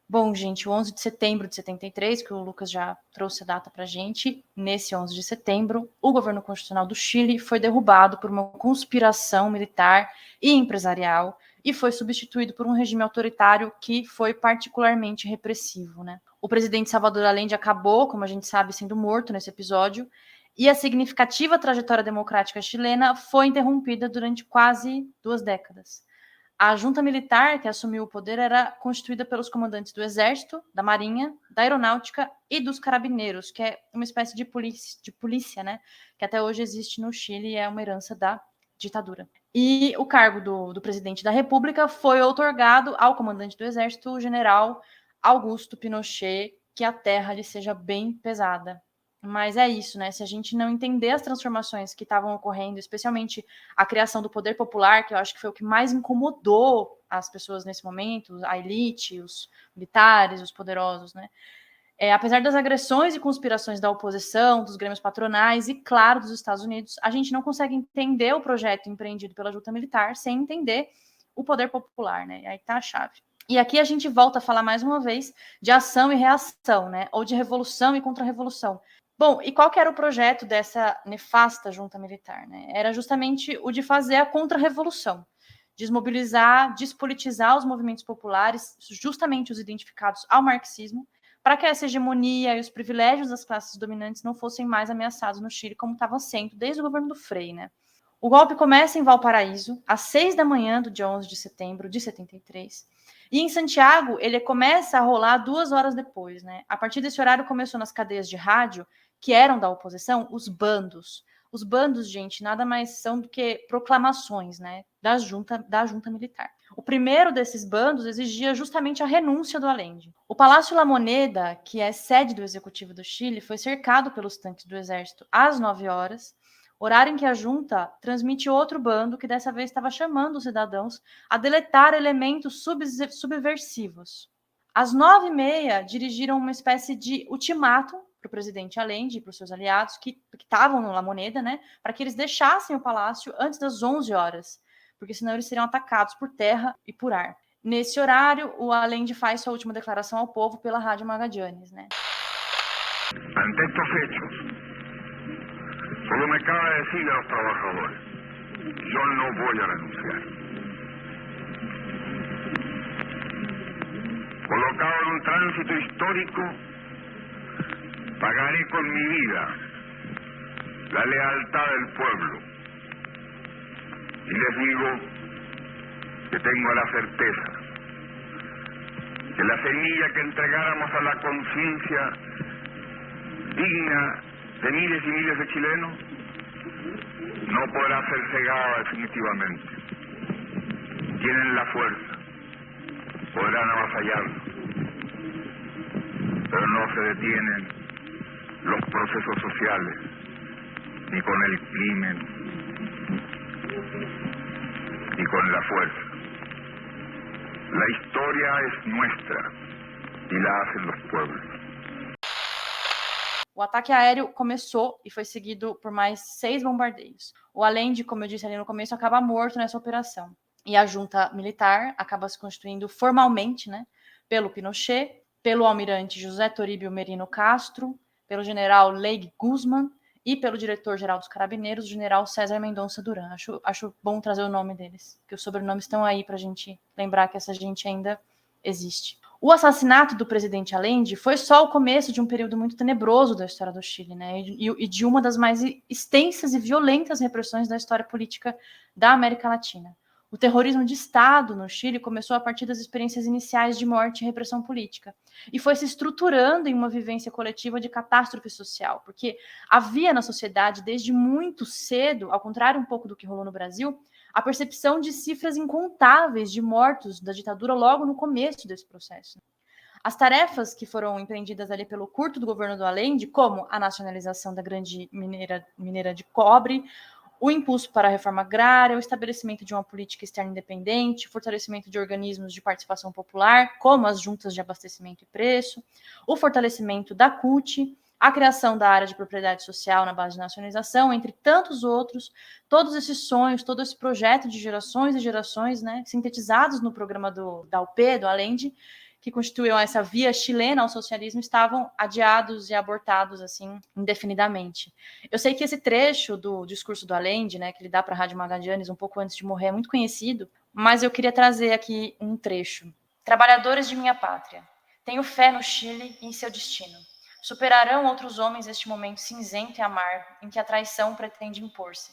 Bom, gente, o 11 de setembro de 73, que o Lucas já trouxe a data para a gente, nesse 11 de setembro, o governo constitucional do Chile foi derrubado por uma conspiração militar e empresarial e foi substituído por um regime autoritário que foi particularmente repressivo, né? O presidente Salvador Allende acabou, como a gente sabe, sendo morto nesse episódio, e a significativa trajetória democrática chilena foi interrompida durante quase 2 décadas. A junta militar que assumiu o poder era constituída pelos comandantes do Exército, da Marinha, da Aeronáutica e dos Carabineiros, que é uma espécie de polícia, né? Que até hoje existe no Chile e é uma herança da ditadura. E o cargo do presidente da República foi outorgado ao comandante do Exército, o general Augusto Pinochet, que a terra lhe seja bem pesada. Mas é isso, né? Se a gente não entender as transformações que estavam ocorrendo, especialmente a criação do poder popular, que eu acho que foi o que mais incomodou as pessoas nesse momento, a elite, os militares, os poderosos, né? Apesar das agressões e conspirações da oposição, dos grêmios patronais e, claro, dos Estados Unidos, a gente não consegue entender o projeto empreendido pela junta militar sem entender o poder popular, né? Aí tá a chave. E aqui a gente volta a falar mais uma vez de ação e reação, né? Ou de revolução e contra-revolução. Bom, e qual que era o projeto dessa nefasta junta militar, né? Era justamente o de fazer a contra-revolução, desmobilizar, despolitizar os movimentos populares, justamente os identificados ao marxismo, para que essa hegemonia e os privilégios das classes dominantes não fossem mais ameaçados no Chile, como estava sendo desde o governo do Frei, né? O golpe começa em Valparaíso, às 6 da manhã do dia 11 de setembro de 73, e em Santiago ele começa a rolar 2 horas depois, né? A partir desse horário começou nas cadeias de rádio, que eram da oposição, os bandos. Os bandos, gente, nada mais são do que proclamações, né, da junta militar. O primeiro desses bandos exigia justamente a renúncia do Allende. O Palácio La Moneda, que é sede do Executivo do Chile, foi cercado pelos tanques do Exército às 9 horas, horário em que a junta transmite outro bando que dessa vez estava chamando os cidadãos a deletar elementos subversivos. Às 9h30, dirigiram uma espécie de ultimato para o presidente Allende e para os seus aliados que estavam no La Moneda, né, para que eles deixassem o palácio antes das 11 horas, porque senão eles seriam atacados por terra e por ar. Nesse horário, o Allende faz sua última declaração ao povo pela Rádio Magallanes, né? Ante estos hechos, solo me cabe decirle a los trabajadores, yo no voy a renunciar. Colocado en un tránsito histórico, pagaré con mi vida la lealtad del pueblo. Y les digo que tengo la certeza que la semilla que entregáramos a la conciencia digna de miles y miles de chilenos no podrá ser cegada definitivamente. Tienen la fuerza, podrán avasallarlo, pero no se detienen los procesos sociales, ni con el crimen, ni con la fuerza. La historia es nuestra y la hacen los pueblos. O ataque aéreo começou e foi seguido por mais 6 bombardeios. O Allende, como eu disse ali no começo, acaba morto nessa operação. E a junta militar acaba se constituindo formalmente, né, pelo Pinochet, pelo almirante José Toribio Merino Castro, pelo general Leigh Guzman e pelo diretor-geral dos Carabineiros, o general César Mendonça Duran. Acho bom trazer o nome deles, porque os sobrenomes estão aí para a gente lembrar que essa gente ainda existe. O assassinato do presidente Allende foi só o começo de um período muito tenebroso da história do Chile, né? E de uma das mais extensas e violentas repressões da história política da América Latina. O terrorismo de Estado no Chile começou a partir das experiências iniciais de morte e repressão política e foi se estruturando em uma vivência coletiva de catástrofe social, porque havia na sociedade, desde muito cedo, ao contrário um pouco do que rolou no Brasil, a percepção de cifras incontáveis de mortos da ditadura logo no começo desse processo. As tarefas que foram empreendidas ali pelo curto do governo do Allende, como a nacionalização da grande mineira de cobre, o impulso para a reforma agrária, o estabelecimento de uma política externa independente, o fortalecimento de organismos de participação popular, como as juntas de abastecimento e preço, o fortalecimento da CUT, a criação da área de propriedade social na base de nacionalização, entre tantos outros, todos esses sonhos, todo esse projeto de gerações e gerações, né, sintetizados no programa da UP, do Allende, que constituíam essa via chilena ao socialismo, estavam adiados e abortados, assim, indefinidamente. Eu sei que esse trecho do discurso do Allende, né, que ele dá para a Rádio Magallanes um pouco antes de morrer, é muito conhecido, mas eu queria trazer aqui um trecho. Trabalhadores de minha pátria, tenho fé no Chile e em seu destino. Superarão outros homens este momento cinzento e amargo em que a traição pretende impor-se.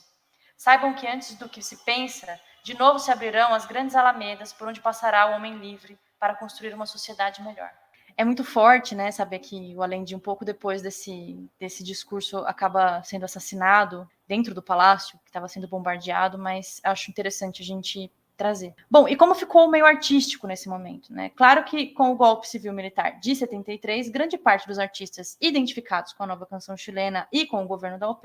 Saibam que antes do que se pensa, de novo se abrirão as grandes alamedas por onde passará o homem livre para construir uma sociedade melhor. É muito forte, né, saber que o Allende, um pouco depois desse discurso, acaba sendo assassinado dentro do palácio, que estava sendo bombardeado, mas acho interessante a gente trazer. Bom, e como ficou o meio artístico nesse momento, né? Claro que com o golpe civil-militar de 73, grande parte dos artistas identificados com a nova canção chilena e com o governo da UP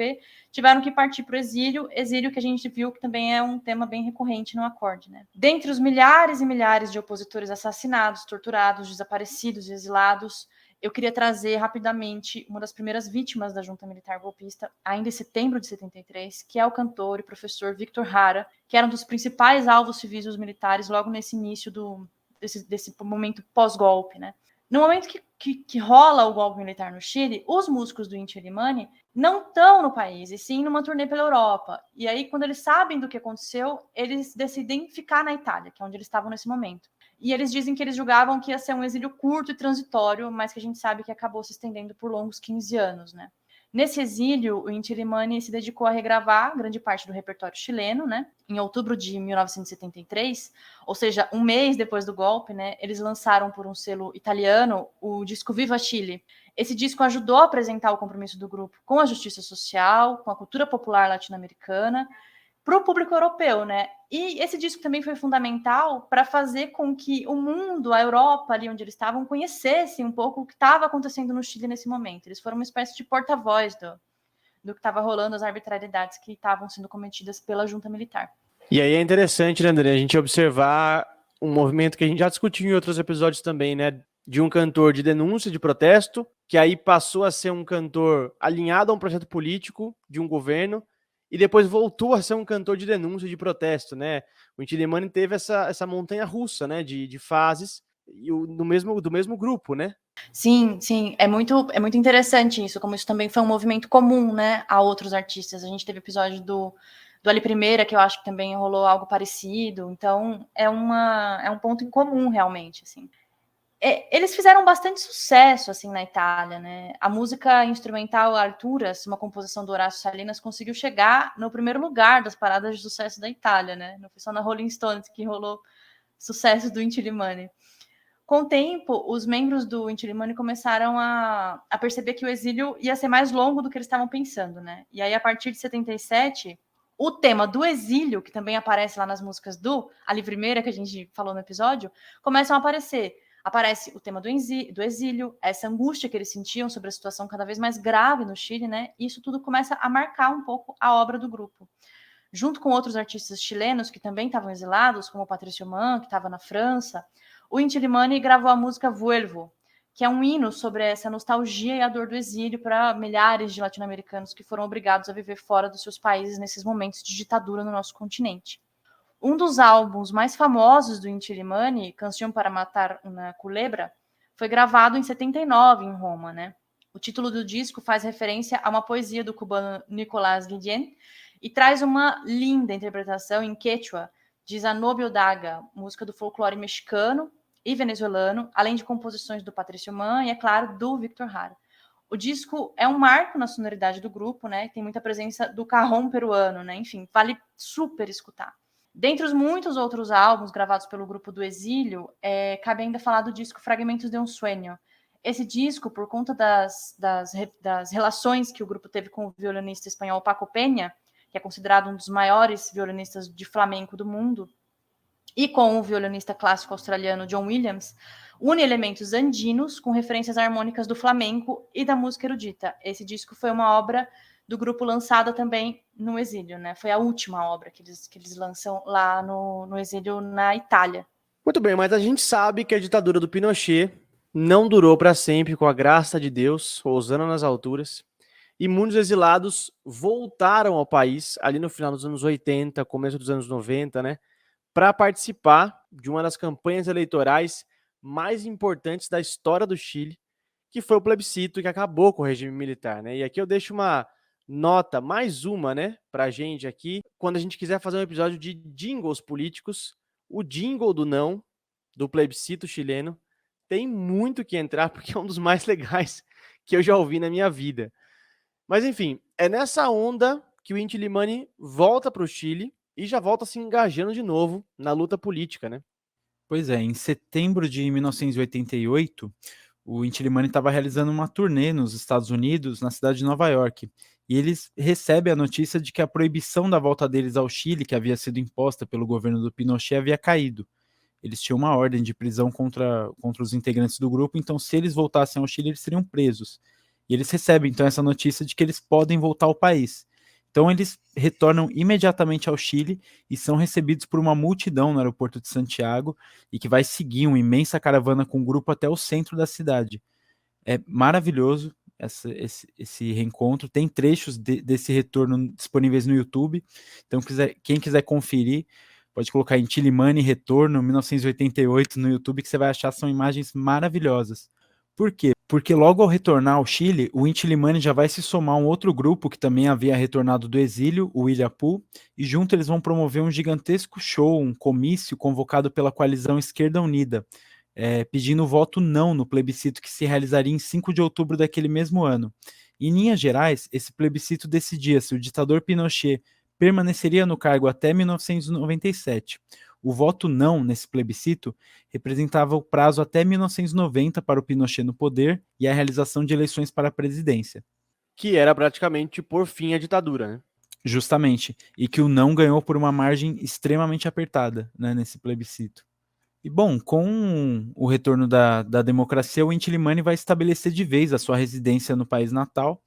tiveram que partir para o exílio que a gente viu que também é um tema bem recorrente no acorde, né? Dentre os milhares e milhares de opositores assassinados, torturados, desaparecidos e exilados, eu queria trazer rapidamente uma das primeiras vítimas da junta militar golpista, ainda em setembro de 73, que é o cantor e professor Victor Jara, que era um dos principais alvos civis dos militares logo nesse início desse momento pós-golpe, né? No momento que rola o golpe militar no Chile, os músicos do Inti Illimani não estão no país, e sim numa turnê pela Europa. E aí, quando eles sabem do que aconteceu, eles decidem ficar na Itália, que é onde eles estavam nesse momento. E eles dizem que eles julgavam que ia ser um exílio curto e transitório, mas que a gente sabe que acabou se estendendo por longos 15 anos, né? Nesse exílio, o Inti Illimani se dedicou a regravar grande parte do repertório chileno, né? Em outubro de 1973, ou seja, um mês depois do golpe, né? Eles lançaram por um selo italiano o disco Viva Chile. Esse disco ajudou a apresentar o compromisso do grupo com a justiça social, com a cultura popular latino-americana, para o público europeu, né? E esse disco também foi fundamental para fazer com que o mundo, a Europa, ali onde eles estavam, conhecessem um pouco o que estava acontecendo no Chile nesse momento. Eles foram uma espécie de porta-voz do que estava rolando, as arbitrariedades que estavam sendo cometidas pela junta militar. E aí é interessante, né, André, a gente observar um movimento que a gente já discutiu em outros episódios também, né? De um cantor de denúncia, de protesto, que aí passou a ser um cantor alinhado a um projeto político de um governo, e depois voltou a ser um cantor de denúncia, de protesto, né? O Inti Illimani teve essa montanha russa, né, de fases e do mesmo grupo, né? Sim, é muito interessante isso, como isso também foi um movimento comum, né, a outros artistas. A gente teve episódio do Ali Primeira, que eu acho que também rolou algo parecido, então é um ponto em comum, realmente, assim. Eles fizeram bastante sucesso, assim, na Itália, né? A música instrumental Arturas, uma composição do Horácio Salinas, conseguiu chegar no primeiro lugar das paradas de sucesso da Itália, né? Não foi só na Rolling Stones que rolou sucesso do Inti Illimani. Com o tempo, os membros do Inti Illimani começaram a perceber que o exílio ia ser mais longo do que eles estavam pensando, né? E aí, a partir de 77, o tema do exílio, que também aparece lá nas músicas do A Livre Meira, que a gente falou no episódio, começam a aparecer. Aparece o tema do exílio, essa angústia que eles sentiam sobre a situação cada vez mais grave no Chile, né? E isso tudo começa a marcar um pouco a obra do grupo. Junto com outros artistas chilenos que também estavam exilados, como o Patricio Mann, que estava na França, o Inti Illimani gravou a música Vuelvo, que é um hino sobre essa nostalgia e a dor do exílio para milhares de latino-americanos que foram obrigados a viver fora dos seus países nesses momentos de ditadura no nosso continente. Um dos álbuns mais famosos do Inti Illimani, Canção para Matar uma Culebra, foi gravado em 79 em Roma, né? O título do disco faz referência a uma poesia do cubano Nicolás Guillén e traz uma linda interpretação em quechua de Zanobio Daga, música do folclore mexicano e venezuelano, além de composições do Patricio Mann e, é claro, do Victor Jara. O disco é um marco na sonoridade do grupo, né? Tem muita presença do cajón peruano, né? Enfim, vale super escutar. Dentre os muitos outros álbuns gravados pelo grupo do Exílio, cabe ainda falar do disco Fragmentos de um Sueño. Esse disco, por conta das relações que o grupo teve com o violinista espanhol Paco Peña, que é considerado um dos maiores violinistas de flamenco do mundo, e com o violinista clássico australiano John Williams, une elementos andinos com referências harmônicas do flamenco e da música erudita. Esse disco foi uma obra do grupo lançada também no exílio, né? Foi a última obra que eles lançam lá no exílio na Itália. Muito bem, mas a gente sabe que a ditadura do Pinochet não durou para sempre, com a graça de Deus, ousando nas alturas, e muitos exilados voltaram ao país ali no final dos anos 80, começo dos anos 90, né, para participar de uma das campanhas eleitorais mais importantes da história do Chile, que foi o plebiscito que acabou com o regime militar, né? E aqui eu deixo uma nota, mais uma, né, pra gente aqui, quando a gente quiser fazer um episódio de jingles políticos, o jingle do não, do plebiscito chileno, tem muito que entrar, porque é um dos mais legais que eu já ouvi na minha vida. Mas enfim, é nessa onda que o Inti Illimani volta para o Chile e já volta se engajando de novo na luta política, né? Pois é, em setembro de 1988, o Inti Illimani estava realizando uma turnê nos Estados Unidos, na cidade de Nova York, e eles recebem a notícia de que a proibição da volta deles ao Chile, que havia sido imposta pelo governo do Pinochet, havia caído. Eles tinham uma ordem de prisão contra os integrantes do grupo, então se eles voltassem ao Chile, eles seriam presos. E eles recebem, então, essa notícia de que eles podem voltar ao país. Então eles retornam imediatamente ao Chile e são recebidos por uma multidão no aeroporto de Santiago e que vai seguir uma imensa caravana com o grupo até o centro da cidade. É maravilhoso esse reencontro. Tem trechos desse retorno disponíveis no YouTube. Então quem quiser conferir, pode colocar Inti Illimani Retorno 1988 no YouTube, que você vai achar, são imagens maravilhosas. Por quê? Porque logo ao retornar ao Chile, o Inti Illimani já vai se somar a um outro grupo que também havia retornado do exílio, o Illapú, e junto eles vão promover um gigantesco show, um comício convocado pela coalizão Esquerda Unida, pedindo voto não no plebiscito que se realizaria em 5 de outubro daquele mesmo ano. Em linhas gerais, esse plebiscito decidia se o ditador Pinochet permaneceria no cargo até 1997. O voto não nesse plebiscito representava o prazo até 1990 para o Pinochet no poder e a realização de eleições para a presidência. Que era praticamente por fim a ditadura, né? Justamente. E que o não ganhou por uma margem extremamente apertada, né, nesse plebiscito. E bom, com o retorno da democracia, o Inti Illimani vai estabelecer de vez a sua residência no país natal,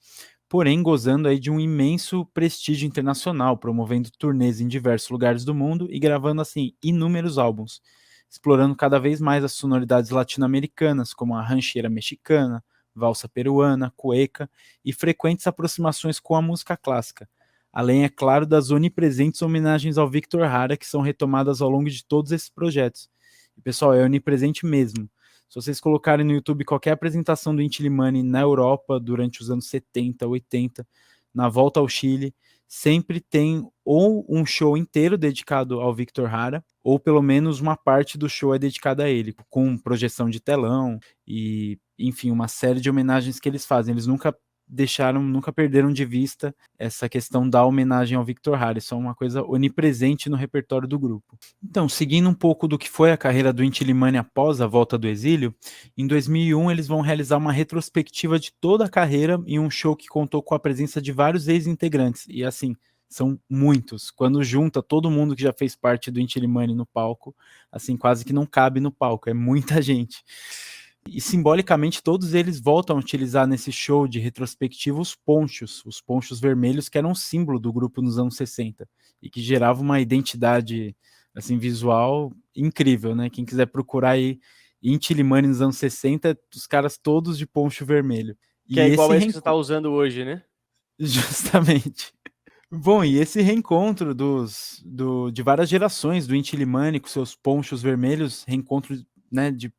porém gozando aí de um imenso prestígio internacional, promovendo turnês em diversos lugares do mundo e gravando assim inúmeros álbuns, explorando cada vez mais as sonoridades latino-americanas, como a rancheira mexicana, valsa peruana, cueca e frequentes aproximações com a música clássica, além, é claro, das onipresentes homenagens ao Victor Jara, que são retomadas ao longo de todos esses projetos. E, pessoal, é onipresente mesmo. Se vocês colocarem no YouTube qualquer apresentação do Inti Illimani na Europa durante os anos 70, 80, na volta ao Chile, sempre tem ou um show inteiro dedicado ao Victor Jara, ou pelo menos uma parte do show é dedicada a ele, com projeção de telão e, enfim, uma série de homenagens que eles fazem. Eles nunca perderam de vista essa questão da homenagem ao Victor Jara. Isso é uma coisa onipresente no repertório do grupo. Então, seguindo um pouco do que foi a carreira do Inti Illimani após a volta do exílio, em 2001 eles vão realizar uma retrospectiva de toda a carreira em um show que contou com a presença de vários ex-integrantes, e assim, são muitos. Quando junta todo mundo que já fez parte do Inti Illimani no palco, assim, quase que não cabe no palco, é muita gente. E simbolicamente todos eles voltam a utilizar nesse show de retrospectiva os ponchos vermelhos, que eram um símbolo do grupo nos anos 60 e que gerava uma identidade assim visual incrível, né? Quem quiser procurar aí Inti Illimani nos anos 60, os caras todos de poncho vermelho. Que é igual esse que você está usando hoje, né? Justamente. Bom, e esse reencontro de várias gerações do Inti Illimani com seus ponchos vermelhos, reencontro, né, de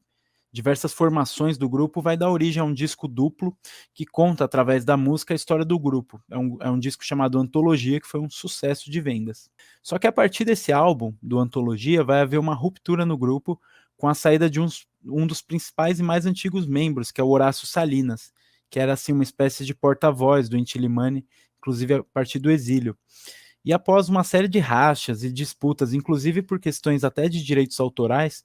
diversas formações do grupo, vai dar origem a um disco duplo que conta, através da música, a história do grupo. É um disco chamado Antologia, que foi um sucesso de vendas. Só que a partir desse álbum, do Antologia, vai haver uma ruptura no grupo com a saída de um dos principais e mais antigos membros, que é o Horácio Salinas, que era assim uma espécie de porta-voz do Inti Illimani, inclusive a partir do exílio. E após uma série de rachas e disputas, inclusive por questões até de direitos autorais,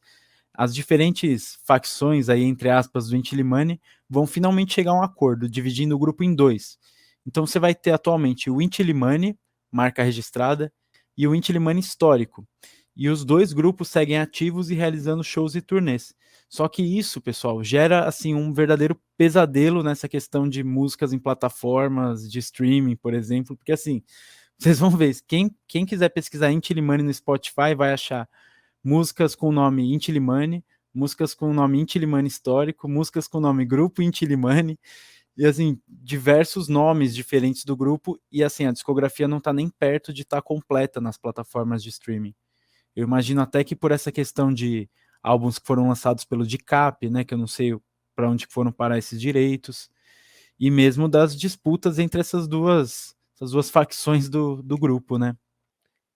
as diferentes facções, aí, entre aspas, do Inti Illimani vão finalmente chegar a um acordo, dividindo o grupo em dois. Então você vai ter atualmente o Inti Illimani, marca registrada, e o Inti Illimani histórico. E os dois grupos seguem ativos e realizando shows e turnês. Só que isso, pessoal, gera assim um verdadeiro pesadelo nessa questão de músicas em plataformas de streaming, por exemplo, porque assim, vocês vão ver, quem quiser pesquisar Inti Illimani no Spotify vai achar músicas com o nome Inti Illimani, músicas com o nome Inti Illimani histórico, músicas com o nome Grupo Inti Illimani, e assim, diversos nomes diferentes do grupo, e assim, a discografia não tá nem perto de estar completa nas plataformas de streaming. Eu imagino até que por essa questão de álbuns que foram lançados pelo DICAP, né, que eu não sei para onde foram parar esses direitos, e mesmo das disputas entre essas duas facções do grupo, né?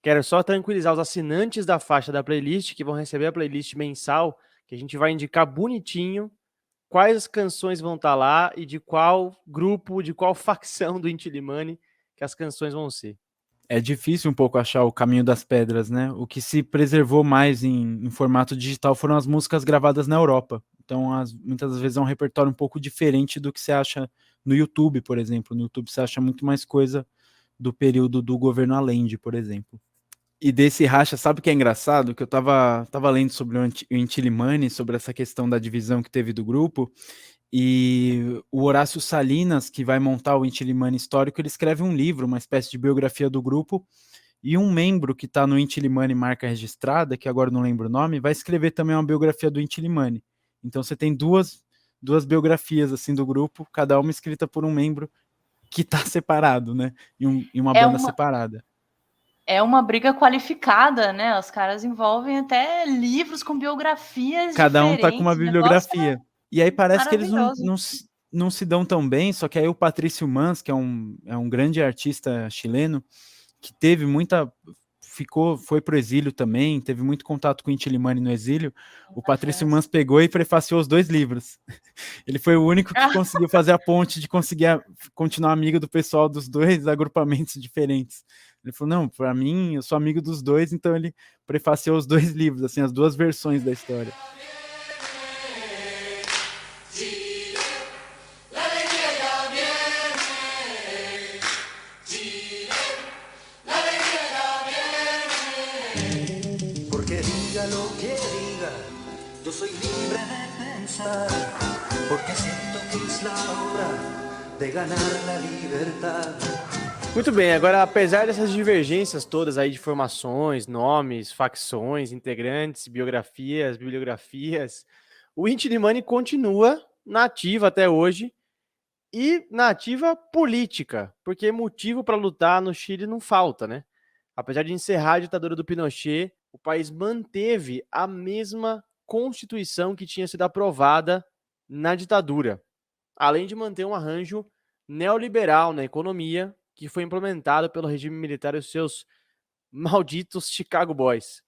Quero só tranquilizar os assinantes da faixa da playlist, que vão receber a playlist mensal, que a gente vai indicar bonitinho quais canções vão estar lá e de qual grupo, de qual facção do Inti Illimani que as canções vão ser. É difícil um pouco achar o caminho das pedras, né? O que se preservou mais em formato digital foram as músicas gravadas na Europa. Então, muitas vezes é um repertório um pouco diferente do que você acha no YouTube, por exemplo. No YouTube você acha muito mais coisa do período do governo Allende, por exemplo. E desse racha, sabe o que é engraçado? Que eu tava lendo sobre o Inti Illimani, sobre essa questão da divisão que teve do grupo, e o Horácio Salinas, que vai montar o Inti Illimani histórico, ele escreve um livro, uma espécie de biografia do grupo, e um membro que está no Inti Illimani marca registrada, que agora não lembro o nome, vai escrever também uma biografia do Inti Illimani. Então você tem duas biografias assim do grupo, cada uma escrita por um membro que está separado, né? Em uma banda separada. É uma briga qualificada, né? Os caras envolvem até livros com biografias cada diferentes. Um tá com uma bibliografia. E aí parece que eles não se dão tão bem, só que aí o Patrício Mans, que é um grande artista chileno, que teve muita... foi pro exílio também, teve muito contato com o Inti Illimani no exílio, o Patrício Mans pegou e prefaciou os 2 livros. Ele foi o único que conseguiu fazer a ponte de conseguir continuar amigo do pessoal dos 2 agrupamentos diferentes. Ele falou, não, para mim, eu sou amigo dos 2, então ele prefaciou os 2 livros, assim, as 2 versões da história. Porque diga lo que diga, yo soy libre de pensar, porque siento que es la hora de ganar la libertad. Muito bem, agora apesar dessas divergências todas aí de formações, nomes, facções, integrantes, biografias, bibliografias, o Inti Illimani continua na ativa até hoje e na ativa política, porque motivo para lutar no Chile não falta, né? Apesar de encerrar a ditadura do Pinochet, o país manteve a mesma constituição que tinha sido aprovada na ditadura, além de manter um arranjo neoliberal na economia, que foi implementado pelo regime militar e os seus malditos Chicago Boys.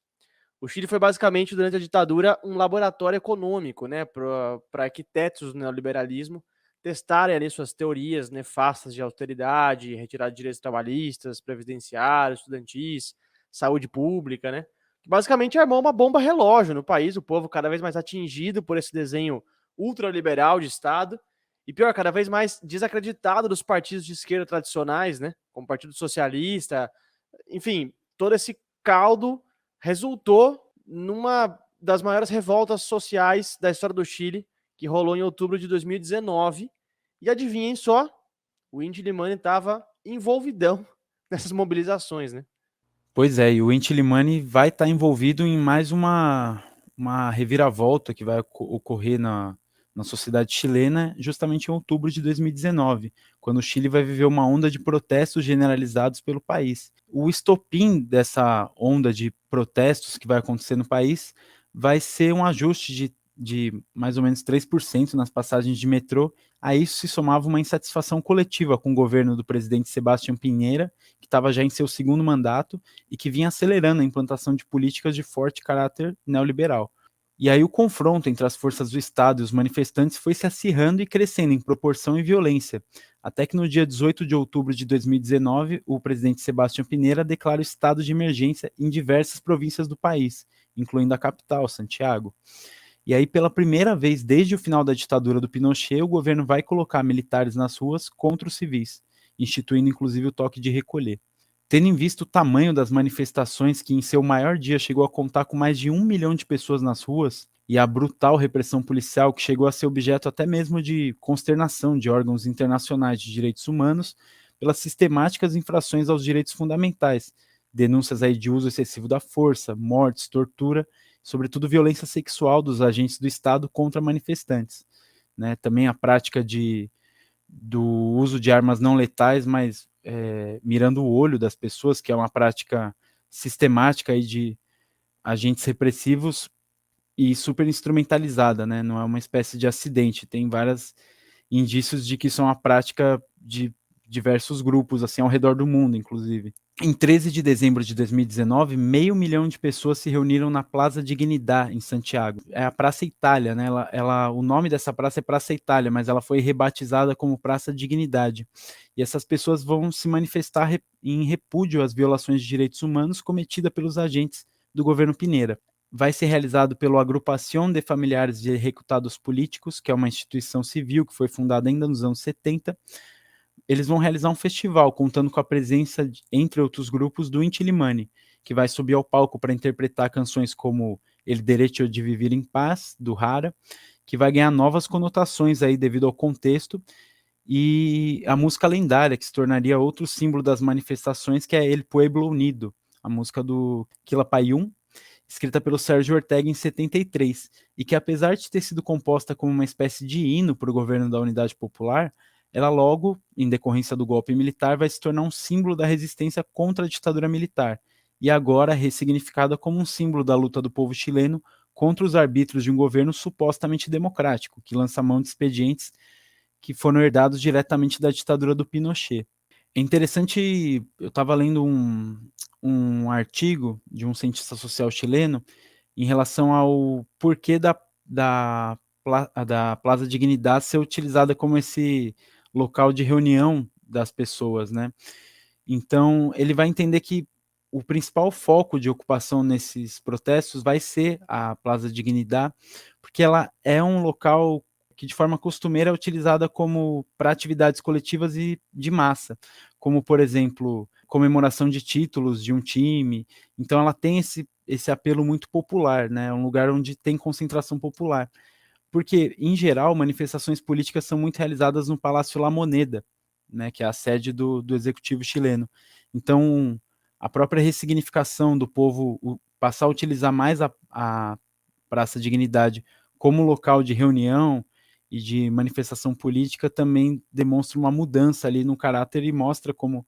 O Chile foi basicamente, durante a ditadura, um laboratório econômico, né, para arquitetos do neoliberalismo testarem ali suas teorias nefastas de austeridade, retirada de direitos trabalhistas, previdenciários, estudantis, saúde pública, né, que basicamente armou uma bomba relógio no país, o povo cada vez mais atingido por esse desenho ultraliberal de Estado, e pior, cada vez mais desacreditado dos partidos de esquerda tradicionais, né? Como o Partido Socialista, enfim, todo esse caldo resultou numa das maiores revoltas sociais da história do Chile, que rolou em outubro de 2019. E adivinhem só, o Inti Illimani estava envolvidão nessas mobilizações, né? Pois é, e o Inti Illimani vai estar envolvido em mais uma reviravolta que vai ocorrer na sociedade chilena, justamente em outubro de 2019, quando o Chile vai viver uma onda de protestos generalizados pelo país. O estopim dessa onda de protestos que vai acontecer no país vai ser um ajuste de mais ou menos 3% nas passagens de metrô. A isso se somava uma insatisfação coletiva com o governo do presidente Sebastião Pinheira, que estava já em seu 2º mandato e que vinha acelerando a implantação de políticas de forte caráter neoliberal. E aí o confronto entre as forças do Estado e os manifestantes foi se acirrando e crescendo em proporção e violência, até que no dia 18 de outubro de 2019, o presidente Sebastião Pinheira declara o estado de emergência em diversas províncias do país, incluindo a capital, Santiago. E aí, pela primeira vez desde o final da ditadura do Pinochet, o governo vai colocar militares nas ruas contra os civis, instituindo inclusive o toque de recolher. Tendo em vista o tamanho das manifestações, que em seu maior dia chegou a contar com mais de 1 milhão de pessoas nas ruas, e a brutal repressão policial que chegou a ser objeto até mesmo de consternação de órgãos internacionais de direitos humanos pelas sistemáticas infrações aos direitos fundamentais, denúncias aí de uso excessivo da força, mortes, tortura, sobretudo violência sexual dos agentes do Estado contra manifestantes, né? Também a prática do uso de armas não letais, mas mirando o olho das pessoas, que é uma prática sistemática aí de agentes repressivos e super instrumentalizada, né? Não é uma espécie de acidente, tem vários indícios de que isso é uma prática de diversos grupos, assim, ao redor do mundo, inclusive. Em 13 de dezembro de 2019, 500 mil de pessoas se reuniram na Plaza Dignidad, em Santiago. É a Praça Itália, né? O nome dessa praça é Praça Itália, mas ela foi rebatizada como Praça Dignidade. E essas pessoas vão se manifestar em repúdio às violações de direitos humanos cometidas pelos agentes do governo Piñera. Vai ser realizado pelo Agrupación de Familiares de Ejecutados Políticos, que é uma instituição civil que foi fundada ainda nos anos 70. Eles vão realizar um festival, contando com a presença, entre outros grupos, do Inti Illimani, que vai subir ao palco para interpretar canções como El Derecho de Vivir em Paz, do Jara, que vai ganhar novas conotações aí devido ao contexto, e a música lendária, que se tornaria outro símbolo das manifestações, que é El Pueblo Unido, a música do Quilapayún, escrita pelo Sérgio Ortega em 73, e que, apesar de ter sido composta como uma espécie de hino para o governo da Unidade Popular, ela logo, em decorrência do golpe militar, vai se tornar um símbolo da resistência contra a ditadura militar, e agora ressignificada como um símbolo da luta do povo chileno contra os arbítrios de um governo supostamente democrático, que lança mão de expedientes que foram herdados diretamente da ditadura do Pinochet. É interessante, eu estava lendo um artigo de um cientista social chileno em relação ao porquê da Plaza Dignidad ser utilizada como esse local de reunião das pessoas, né? Então, ele vai entender que o principal foco de ocupação nesses protestos vai ser a Plaza Dignidad, porque ela é um local que de forma costumeira é utilizada como para atividades coletivas e de massa, como, por exemplo, comemoração de títulos de um time. Então, ela tem esse apelo muito popular, né? É um lugar onde tem concentração popular. Porque, em geral, manifestações políticas são muito realizadas no Palácio La Moneda, né, que é a sede do executivo chileno. Então, a própria ressignificação do povo passar a utilizar mais a Praça Dignidade como local de reunião e de manifestação política também demonstra uma mudança ali no caráter e mostra como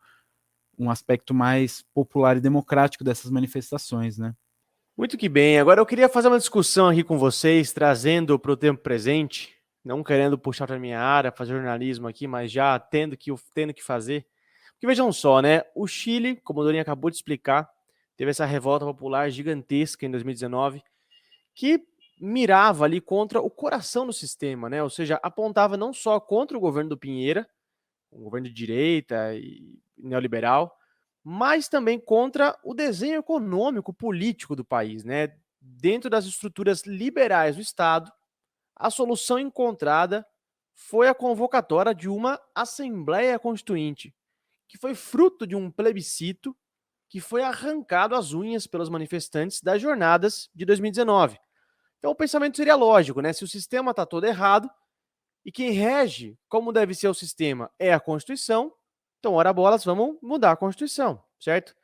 um aspecto mais popular e democrático dessas manifestações, né? Muito que bem. Agora eu queria fazer uma discussão aqui com vocês, trazendo para o tempo presente, não querendo puxar para minha área, fazer jornalismo aqui, mas já tendo que fazer. Porque vejam só, né? O Chile, como o Dorinha acabou de explicar, teve essa revolta popular gigantesca em 2019, que mirava ali contra o coração do sistema, né? Ou seja, apontava não só contra o governo do Piñera, um governo de direita e neoliberal, mas também contra o desenho econômico político do país, né? Dentro das estruturas liberais do Estado, a solução encontrada foi a convocatória de uma Assembleia Constituinte, que foi fruto de um plebiscito que foi arrancado às unhas pelos manifestantes das jornadas de 2019. Então o pensamento seria lógico, né? Se o sistema está todo errado e quem rege como deve ser o sistema é a Constituição, então, ora bolas, vamos mudar a Constituição, certo?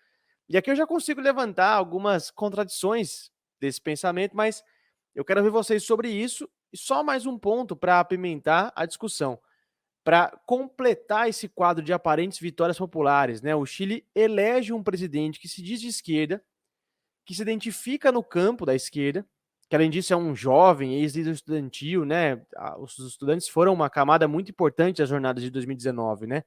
E aqui eu já consigo levantar algumas contradições desse pensamento, mas eu quero ver vocês sobre isso e só mais um ponto para apimentar a discussão. Para completar esse quadro de aparentes vitórias populares, né? O Chile elege um presidente que se diz de esquerda, que se identifica no campo da esquerda, que além disso é um jovem ex-líder estudantil, né? Os estudantes foram uma camada muito importante das jornadas de 2019, né?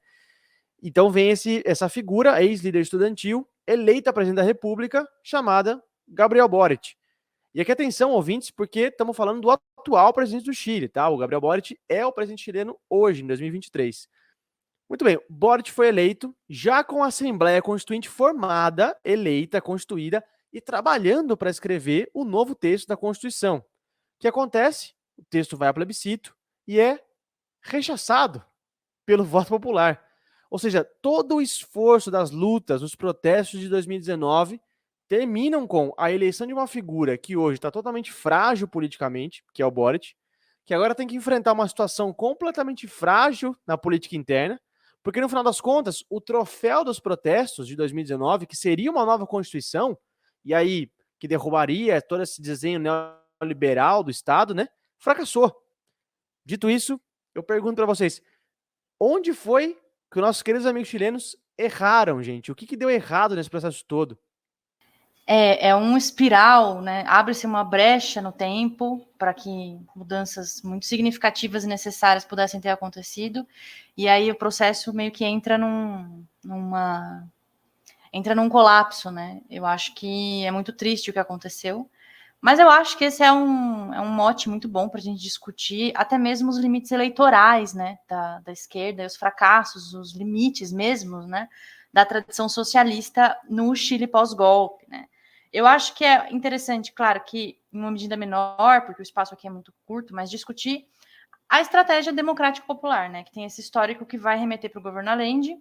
Então vem essa figura, ex-líder estudantil, eleita presidente da República, chamada Gabriel Boric. E aqui atenção, ouvintes, porque estamos falando do atual presidente do Chile, tá? O Gabriel Boric é o presidente chileno hoje, em 2023. Muito bem, Boric foi eleito já com a Assembleia Constituinte formada, eleita, constituída e trabalhando para escrever o novo texto da Constituição. O que acontece? O texto vai a plebiscito e é rechaçado pelo voto popular. Ou seja, todo o esforço das lutas, os protestos de 2019 terminam com a eleição de uma figura que hoje está totalmente frágil politicamente, que é o Boric, que agora tem que enfrentar uma situação completamente frágil na política interna, porque no final das contas, o troféu dos protestos de 2019, que seria uma nova Constituição, e aí que derrubaria todo esse desenho neoliberal do Estado, né, fracassou. Dito isso, eu pergunto para vocês, onde foi que os nossos queridos amigos chilenos erraram, gente? O que deu errado nesse processo todo? É um espiral, né? Abre-se uma brecha no tempo para que mudanças muito significativas e necessárias pudessem ter acontecido, e aí o processo meio que entra num colapso, né? Eu acho que é muito triste o que aconteceu, mas eu acho que esse é um mote muito bom para a gente discutir até mesmo os limites eleitorais, né, da esquerda, e os fracassos, os limites mesmo, né, da tradição socialista no Chile pós-golpe, né. Eu acho que é interessante, claro, que em uma medida menor, porque o espaço aqui é muito curto, mas discutir a estratégia democrática popular, né, que tem esse histórico que vai remeter para o governo Allende.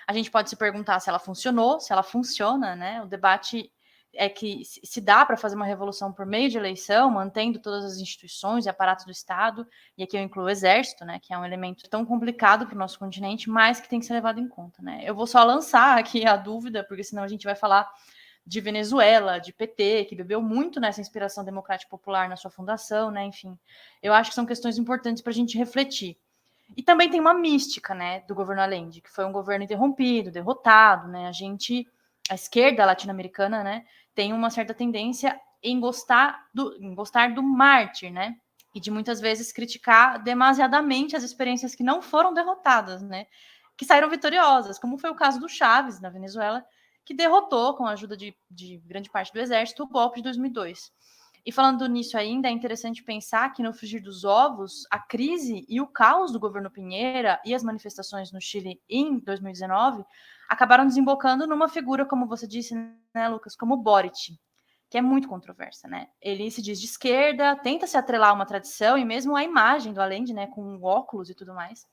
A gente pode se perguntar se ela funcionou, se ela funciona, né? O debate é que se dá para fazer uma revolução por meio de eleição, mantendo todas as instituições e aparatos do Estado, e aqui eu incluo o Exército, né, que é um elemento tão complicado para o nosso continente, mas que tem que ser levado em conta, né? Eu vou só lançar aqui a dúvida, porque senão a gente vai falar de Venezuela, de PT, que bebeu muito nessa inspiração democrática popular na sua fundação, né? Enfim, eu acho que são questões importantes para a gente refletir. E também tem uma mística, né, do governo Allende, que foi um governo interrompido, derrotado, né? A esquerda latino-americana, né, tem uma certa tendência em gostar do mártir, né? E de muitas vezes criticar demasiadamente as experiências que não foram derrotadas, né? Que saíram vitoriosas, como foi o caso do Chávez na Venezuela, que derrotou, com a ajuda de grande parte do exército, o golpe de 2002. E falando nisso ainda, é interessante pensar que no frigir dos ovos, a crise e o caos do governo Piñera e as manifestações no Chile em 2019 acabaram desembocando numa figura, como você disse, né, Lucas, como Boric, que é muito controversa, né? Ele se diz de esquerda, tenta se atrelar a uma tradição e mesmo a imagem do Allende, né, com óculos e tudo mais,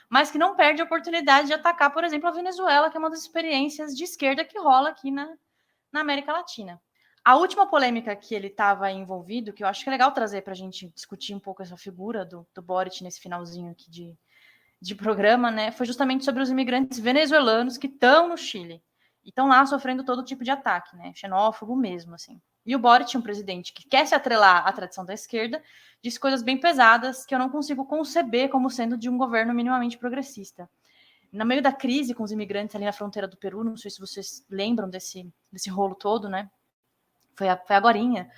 mas que não perde a oportunidade de atacar, por exemplo, a Venezuela, que é uma das experiências de esquerda que rola aqui na América Latina. A última polêmica que ele estava envolvido, que eu acho que é legal trazer para a gente discutir um pouco essa figura do Boric nesse finalzinho aqui de programa, né, foi justamente sobre os imigrantes venezuelanos que estão no Chile e estão lá sofrendo todo tipo de ataque, né, xenófobo mesmo, assim. E o Boric, um presidente que quer se atrelar à tradição da esquerda, disse coisas bem pesadas que eu não consigo conceber como sendo de um governo minimamente progressista. No meio da crise com os imigrantes ali na fronteira do Peru, não sei se vocês lembram desse rolo todo, né, foi agorinha,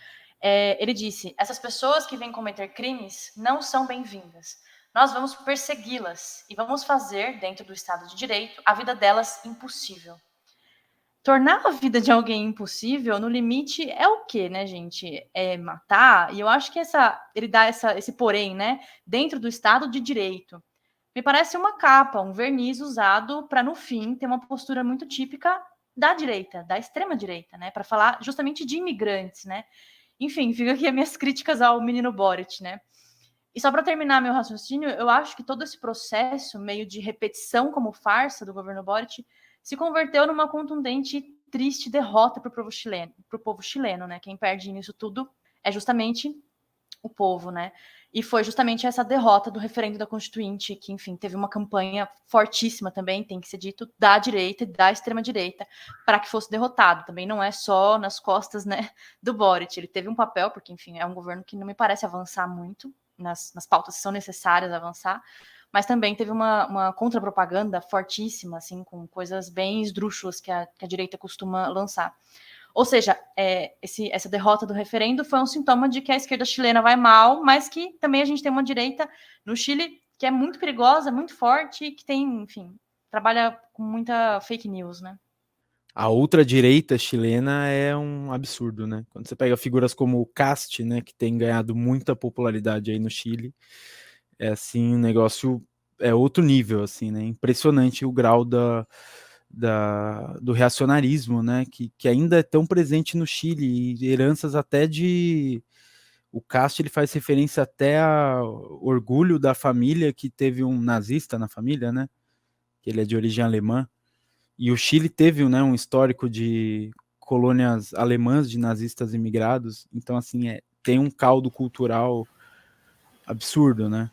ele disse, essas pessoas que vêm cometer crimes não são bem-vindas. Nós vamos persegui-las e vamos fazer, dentro do Estado de Direito, a vida delas impossível. Tornar a vida de alguém impossível, no limite, é o quê, né, gente? É matar? E eu acho que ele dá esse porém, né, dentro do Estado de Direito. Me parece uma capa, um verniz usado para, no fim, ter uma postura muito típica da direita, da extrema-direita, né? Para falar justamente de imigrantes, né? Enfim, fica aqui as minhas críticas ao menino Boric, né? E só para terminar meu raciocínio, eu acho que todo esse processo, meio de repetição como farsa do governo Boric, se converteu numa contundente e triste derrota para o povo chileno, né? Quem perde nisso tudo é justamente o povo, né? E foi justamente essa derrota do referendo da Constituinte, que, enfim, teve uma campanha fortíssima também, tem que ser dito, da direita e da extrema-direita, para que fosse derrotado. Também não é só nas costas, né, do Boric. Ele teve um papel, porque, enfim, é um governo que não me parece avançar muito nas pautas que são necessárias avançar, mas também teve uma contra-propaganda fortíssima, assim, com coisas bem esdrúxulas que a direita costuma lançar. Ou seja, essa derrota do referendo foi um sintoma de que a esquerda chilena vai mal, mas que também a gente tem uma direita no Chile que é muito perigosa, muito forte, e que tem, enfim, trabalha com muita fake news, né? A ultradireita chilena é um absurdo, né? Quando você pega figuras como o Cast, né, que tem ganhado muita popularidade aí no Chile, é assim, um negócio é outro nível, assim, né? Impressionante o grau do reacionarismo, né, que ainda é tão presente no Chile, e heranças até de... O Cast, ele faz referência até ao orgulho da família que teve um nazista na família, né? que ele é de origem alemã, e o Chile teve, né, um histórico de colônias alemãs de nazistas imigrados, então assim, tem um caldo cultural absurdo, né?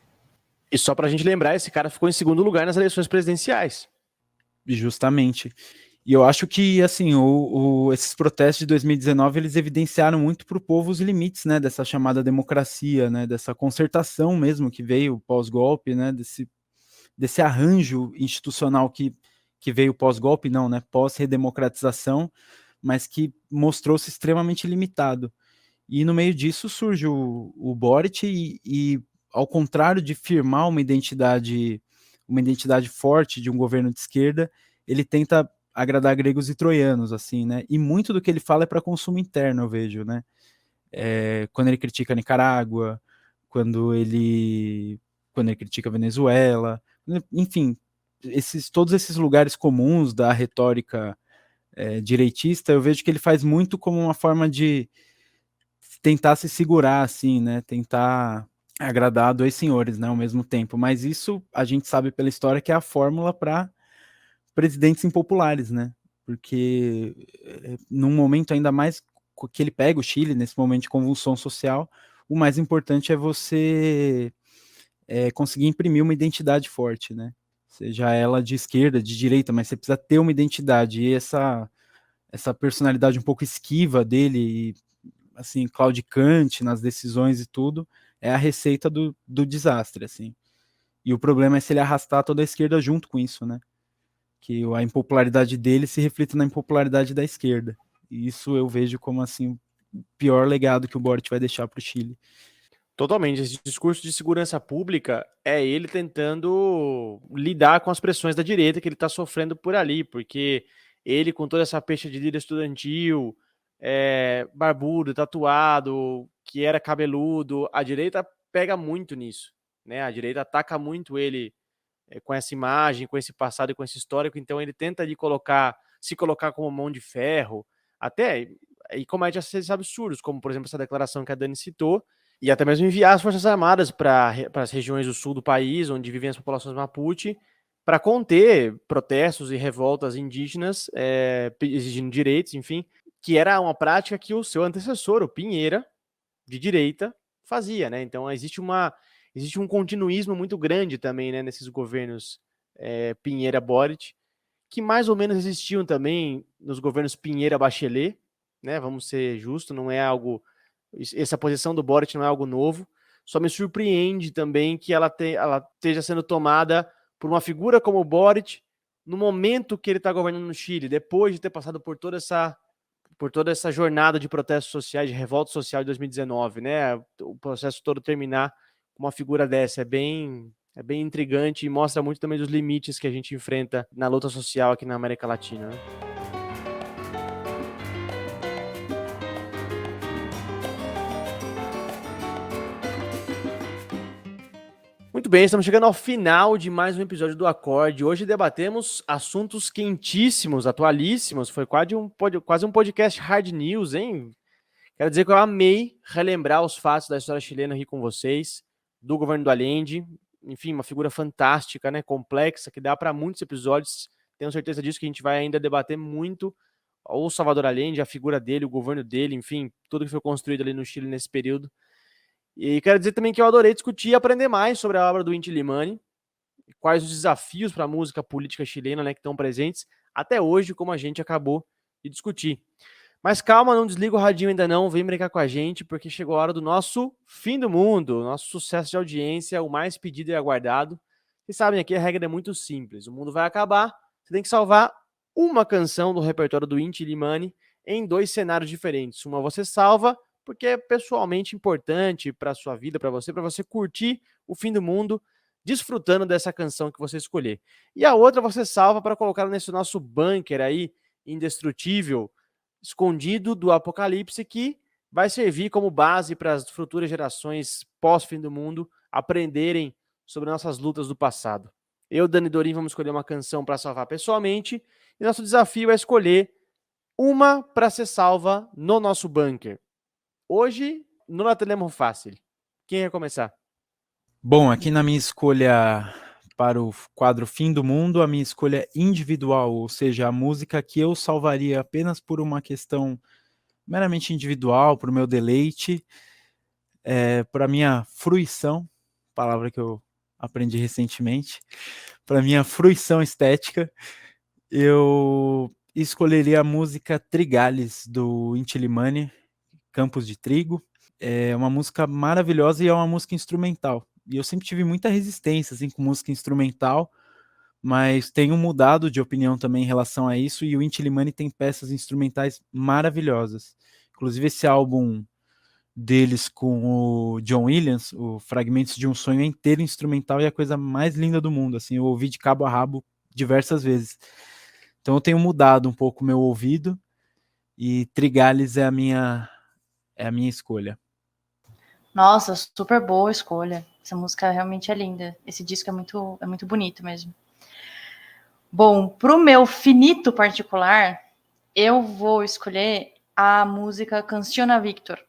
E só pra gente lembrar, esse cara ficou em segundo lugar nas eleições presidenciais. Justamente. E eu acho que, assim, esses protestos de 2019, eles evidenciaram muito para o povo os limites, né, dessa chamada democracia, né, dessa concertação mesmo que veio pós-golpe, né, desse arranjo institucional que veio pós-golpe, não, né, pós-redemocratização, mas que mostrou-se extremamente limitado. E no meio disso surge o Boric e, ao contrário de firmar uma identidade forte de um governo de esquerda, ele tenta agradar gregos e troianos, assim, né? E muito do que ele fala é para consumo interno, eu vejo, né? Quando ele critica a Nicarágua, quando ele critica a Venezuela, enfim, todos esses lugares comuns da retórica direitista, eu vejo que ele faz muito como uma forma de tentar se segurar, assim, né? Tentar agradar dois senhores, né? Ao mesmo tempo. Mas isso a gente sabe pela história que é a fórmula para presidentes impopulares, né? Porque num momento ainda mais que ele pega o Chile, nesse momento de convulsão social, o mais importante é você conseguir imprimir uma identidade forte, né? Seja ela de esquerda, de direita, mas você precisa ter uma identidade. E essa personalidade um pouco esquiva dele, assim, claudicante nas decisões e tudo, é a receita do desastre, assim. E o problema é se ele arrastar toda a esquerda junto com isso, né? Que a impopularidade dele se reflita na impopularidade da esquerda. E isso eu vejo como, assim, o pior legado que o Boric vai deixar para o Chile. Totalmente. Esse discurso de segurança pública é ele tentando lidar com as pressões da direita que ele está sofrendo por ali, porque ele, com toda essa pecha de líder estudantil, barbudo, tatuado, que era cabeludo, a direita pega muito nisso, né? A direita ataca muito ele com essa imagem, com esse passado e com esse histórico, então ele tenta ali se colocar como mão de ferro, até e comete esses absurdos, como por exemplo essa declaração que a Dani citou, e até mesmo enviar as Forças Armadas para as regiões do sul do país, onde vivem as populações Mapuche, para conter protestos e revoltas indígenas, exigindo direitos, enfim, que era uma prática que o seu antecessor, o Pinheira, de direita, fazia, né? Então existe um continuismo muito grande também, né, nesses governos Pinheira-Boric, que mais ou menos existiam também nos governos Pinheira-Bachelet, né? Vamos ser justos, não é algo... Essa posição do Boric não é algo novo, só me surpreende também que ela esteja sendo tomada por uma figura como o Boric no momento que ele está governando no Chile, depois de ter passado por toda essa jornada de protestos sociais, de revolta social de 2019, né? O processo todo terminar com uma figura dessa é bem intrigante e mostra muito também dos limites que a gente enfrenta na luta social aqui na América Latina, né? Muito bem, estamos chegando ao final de mais um episódio do Acorde. Hoje debatemos assuntos quentíssimos, atualíssimos. Foi quase um podcast hard news, hein? Quero dizer que eu amei relembrar os fatos da história chilena aqui com vocês, do governo do Allende. Enfim, uma figura fantástica, né? Complexa, que dá para muitos episódios. Tenho certeza disso que a gente vai ainda debater muito o Salvador Allende, a figura dele, o governo dele, enfim, tudo que foi construído ali no Chile nesse período. E quero dizer também que eu adorei discutir e aprender mais sobre a obra do Inti Illimani, quais os desafios para a música política chilena, né, que estão presentes até hoje, como a gente acabou de discutir. Mas calma, não desliga o radinho ainda não, vem brincar com a gente, porque chegou a hora do nosso fim do mundo, nosso sucesso de audiência, o mais pedido e aguardado. Vocês sabem, aqui a regra é muito simples, o mundo vai acabar, você tem que salvar uma canção do repertório do Inti Illimani em 2 cenários diferentes. Uma você salva porque é pessoalmente importante para a sua vida, para você curtir o fim do mundo, desfrutando dessa canção que você escolher. E a outra você salva para colocar nesse nosso bunker aí, indestrutível, escondido do apocalipse, que vai servir como base para as futuras gerações pós-fim do mundo aprenderem sobre nossas lutas do passado. Eu, Dani Dorim, vamos escolher uma canção para salvar pessoalmente, e nosso desafio é escolher uma para ser salva no nosso bunker. Hoje, não la tenemos fácil. Quem quer começar? Bom, aqui na minha escolha para o quadro Fim do Mundo, a minha escolha individual, ou seja, a música que eu salvaria apenas por uma questão meramente individual, para o meu deleite, para minha fruição, palavra que eu aprendi recentemente, para minha fruição estética, eu escolheria a música Trigales, do Inti Illimani, Campos de Trigo. É uma música maravilhosa e é uma música instrumental. E eu sempre tive muita resistência assim, com música instrumental, mas tenho mudado de opinião também em relação a isso, e o Inti Illimani tem peças instrumentais maravilhosas. Inclusive esse álbum deles com o John Williams, o Fragmentos de um Sonho, é inteiro instrumental e é a coisa mais linda do mundo. Assim, eu ouvi de cabo a rabo diversas vezes. Então eu tenho mudado um pouco o meu ouvido e Trigales é a minha escolha. Nossa, super boa escolha. Essa música realmente é linda. Esse disco é muito bonito mesmo. Bom, pro meu finito particular, eu vou escolher a música Canción Victor,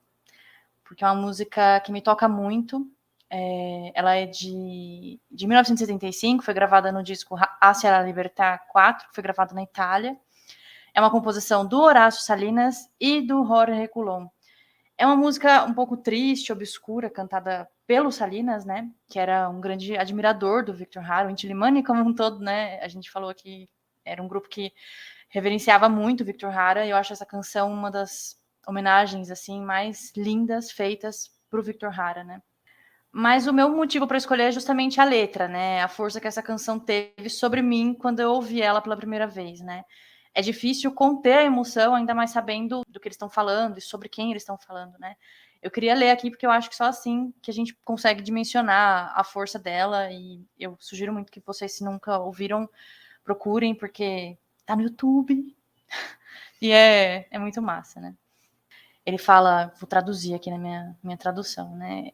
porque é uma música que me toca muito. Ela é de 1975, foi gravada no disco Hacia la Libertad 4, que foi gravado na Itália. É uma composição do Horácio Salinas e do Jorge Colom. É uma música um pouco triste, obscura, cantada pelo Salinas, né? Que era um grande admirador do Victor Hara, o Inti Illimani como um todo, né? A gente falou que era um grupo que reverenciava muito o Victor Hara, e eu acho essa canção uma das homenagens assim mais lindas feitas para o Victor Hara, né? Mas o meu motivo para escolher é justamente a letra, né? A força que essa canção teve sobre mim quando eu ouvi ela pela primeira vez, né? É difícil conter a emoção, ainda mais sabendo do que eles estão falando e sobre quem eles estão falando, né? Eu queria ler aqui porque eu acho que só assim que a gente consegue dimensionar a força dela, e eu sugiro muito que vocês, se nunca ouviram, procurem, porque tá no YouTube e é muito massa, né? Ele fala, vou traduzir aqui na minha tradução, né?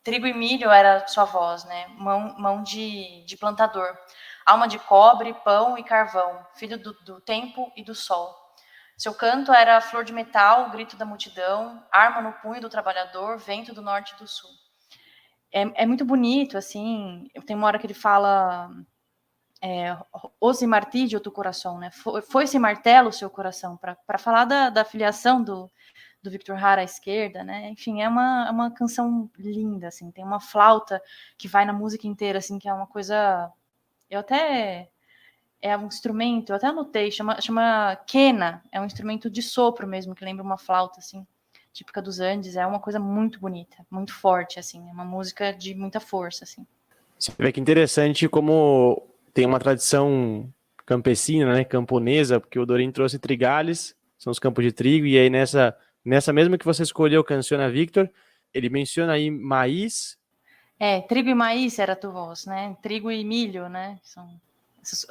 Trigo e milho era sua voz, né? Mão de plantador. Alma de cobre, pão e carvão. Filho do tempo e do sol. Seu canto era flor de metal, grito da multidão. Arma no punho do trabalhador, vento do norte e do sul. É muito bonito, assim. Tem uma hora que ele fala... Ose martillo tu coração, né? Foi esse martelo o seu coração, para falar da filiação do Victor Hara à esquerda, né? Enfim, é uma canção linda, assim. Tem uma flauta que vai na música inteira, assim, que é uma coisa... É um instrumento, eu até anotei, chama quena, é um instrumento de sopro mesmo, que lembra uma flauta, assim, típica dos Andes. É uma coisa muito bonita, muito forte, assim. É uma música de muita força, assim. Você vê que interessante como tem uma tradição campesina, né, camponesa, porque o Dorim trouxe Trigales, são os campos de trigo, e aí nessa mesma que você escolheu, Canción Victor, ele menciona aí maíz. Trigo e maíz era tu voz, né? Trigo e milho, né?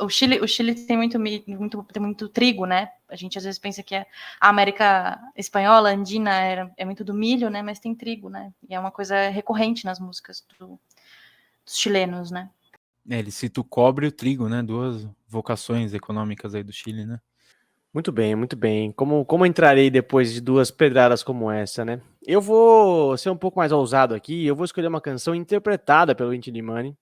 O Chile tem muito trigo, né? A gente às vezes pensa que a América espanhola, andina, é muito do milho, né? Mas tem trigo, né? E é uma coisa recorrente nas músicas dos chilenos, né? Ele cita o cobre e o trigo, né? Duas vocações econômicas aí do Chile, né? Muito bem, muito bem. Como entrarei depois de duas pedradas como essa, né? Eu vou ser um pouco mais ousado aqui, eu vou escolher uma canção interpretada pelo Inti Illimani,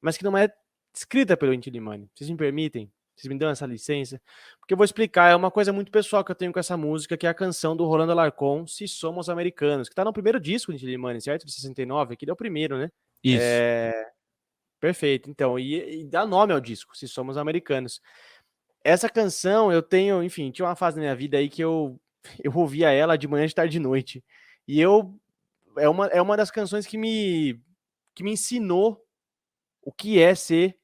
mas que não é escrita pelo Inti Illimani. Vocês me permitem? Vocês me dão essa licença? Porque eu vou explicar, é uma coisa muito pessoal que eu tenho com essa música, que é a canção do Rolando Alarcon, Se Somos Americanos, que tá no primeiro disco do Inti Illimani, certo? De 69, aquele é o primeiro, né? Isso. Perfeito, então, e dá nome ao disco, Se Somos Americanos. Essa canção eu tenho, enfim, tinha uma fase na minha vida aí que eu ouvia ela de manhã, de tarde e de noite. E é uma das canções que me ensinou o que é ser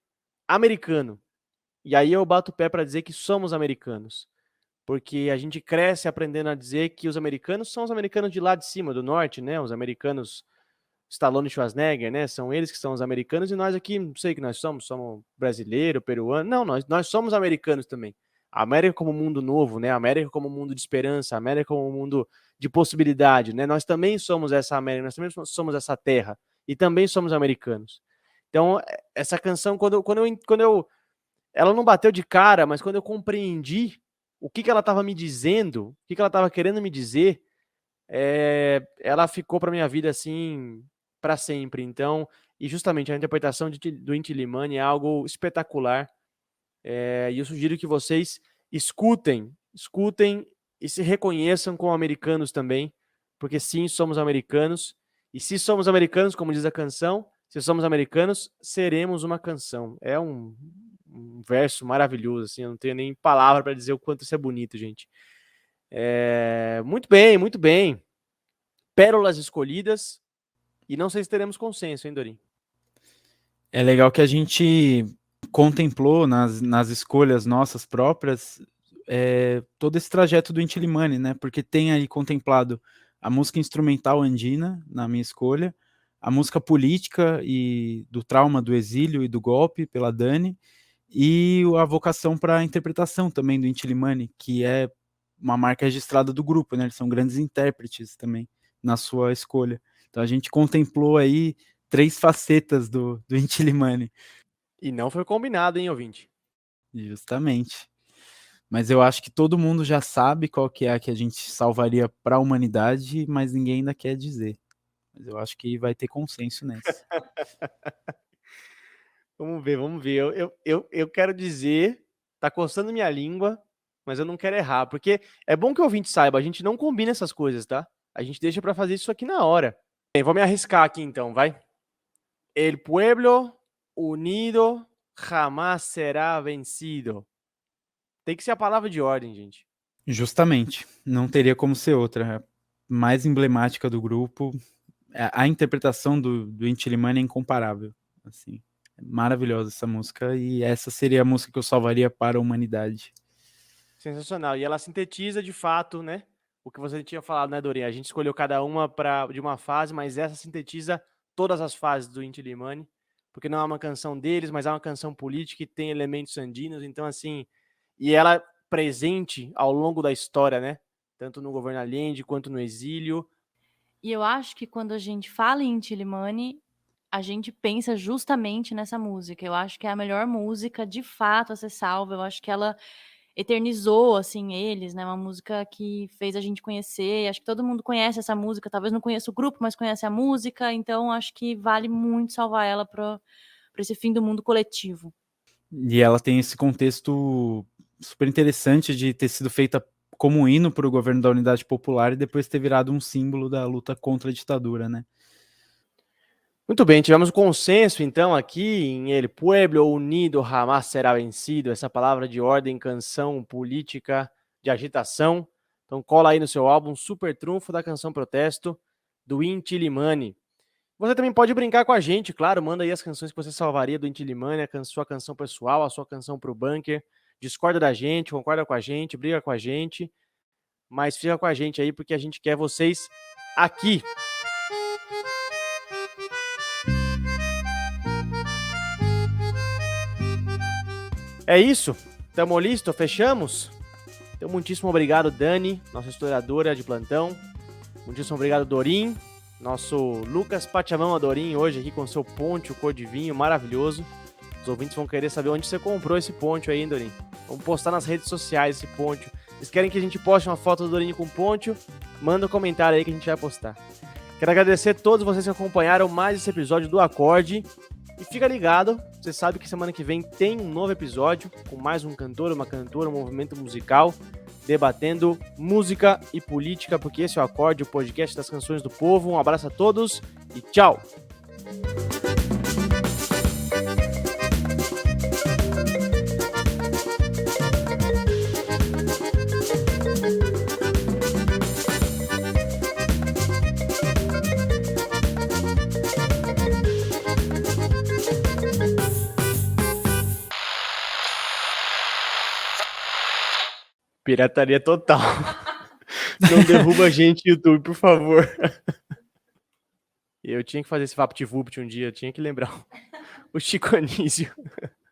americano. E aí eu bato o pé para dizer que somos americanos. Porque a gente cresce aprendendo a dizer que os americanos são os americanos de lá de cima, do norte, né? Os americanos Stallone e Schwarzenegger, né? São eles que são os americanos, e nós aqui, não sei o que nós somos brasileiro, peruano. Não, nós somos americanos também. A América como um mundo novo, né? A América como um mundo de esperança, a América como um mundo de possibilidade, né? Nós também somos essa América, nós também somos essa terra, e também somos americanos. Então, essa canção, ela não bateu de cara, mas quando eu compreendi o que ela estava me dizendo, o que ela estava querendo me dizer, ela ficou para minha vida assim para sempre. Então, e justamente a interpretação do Inti Illimani é algo espetacular. E eu sugiro que vocês escutem e se reconheçam como americanos também, porque sim, somos americanos, e se somos americanos, como diz a canção, se somos americanos, seremos uma canção. É um verso maravilhoso, assim, eu não tenho nem palavra para dizer o quanto isso é bonito, gente. Muito bem, muito bem. Pérolas escolhidas, e não sei se teremos consenso, hein, Dorim? É legal que a gente contemplou nas escolhas nossas próprias todo esse trajeto do Inti Illimani, né? Porque tem aí contemplado a música instrumental andina na minha escolha, a música política e do trauma do exílio e do golpe pela Dani, e a vocação para a interpretação também do Inti Illimani, que é uma marca registrada do grupo, né? Eles são grandes intérpretes também na sua escolha. Então a gente contemplou aí 3 facetas do Inti Illimani. E não foi combinado, hein, ouvinte? Justamente. Mas eu acho que todo mundo já sabe qual que é a que a gente salvaria para a humanidade, mas ninguém ainda quer dizer. Mas eu acho que vai ter consenso nessa. Vamos ver, vamos ver. Eu quero dizer, tá coçando minha língua, mas eu não quero errar, porque é bom que o ouvinte saiba, a gente não combina essas coisas, tá? A gente deixa pra fazer isso aqui na hora. Bem, vou me arriscar aqui então, vai. El pueblo unido jamás será vencido. Tem que ser a palavra de ordem, gente. Justamente. Não teria como ser outra. A mais emblemática do grupo. A interpretação do Inti Illimani é incomparável. Assim, é maravilhosa essa música. E essa seria a música que eu salvaria para a humanidade. Sensacional. E ela sintetiza de fato, né? O que você tinha falado, né, Dorinha? A gente escolheu cada uma de uma fase, mas essa sintetiza todas as fases do Inti Illimani, porque não é uma canção deles, mas é uma canção política que tem elementos andinos, então assim, e ela presente ao longo da história, né? Tanto no governo Allende quanto no exílio. E eu acho que quando a gente fala em Inti Illimani, a gente pensa justamente nessa música. Eu acho que é a melhor música, de fato, a ser salva. Eu acho que ela eternizou, assim, eles, né? Uma música que fez a gente conhecer. Acho que todo mundo conhece essa música. Talvez não conheça o grupo, mas conhece a música. Então, acho que vale muito salvar ela para esse fim do mundo coletivo. E ela tem esse contexto super interessante de ter sido feita como hino para o governo da Unidade Popular e depois ter virado um símbolo da luta contra a ditadura, né? Muito bem, tivemos um consenso então aqui em El Pueblo Unido Jamás Será Vencido, essa palavra de ordem, canção política de agitação. Então cola aí no seu álbum Super Trunfo da Canção Protesto, do Inti Illimani. Você também pode brincar com a gente, claro, manda aí as canções que você salvaria do Inti Illimani, a sua canção pessoal, a sua canção pro bunker, discorda da gente, concorda com a gente, briga com a gente, mas fica com a gente aí porque a gente quer vocês aqui. É isso, tamo listo, fechamos? Então, muitíssimo obrigado, Dani, nossa historiadora de plantão. Muitíssimo obrigado, Dorim, nosso Lucas Pachamama Dorim, hoje aqui com seu poncho cor de vinho maravilhoso. Os ouvintes vão querer saber onde você comprou esse poncho aí, hein, Dorim? Vamos postar nas redes sociais esse poncho. Vocês querem que a gente poste uma foto do Dorim com poncho? Manda um comentário aí que a gente vai postar. Quero agradecer a todos vocês que acompanharam mais esse episódio do Acorde. E fica ligado, você sabe que semana que vem tem um novo episódio com mais um cantor, uma cantora, um movimento musical, debatendo música e política, porque esse é o Acorde, o podcast das canções do povo. Um abraço a todos e tchau! Pirataria total. Não derruba a gente, YouTube, por favor. Eu tinha que fazer esse VaptVupt um dia, tinha que lembrar o Chico Anísio.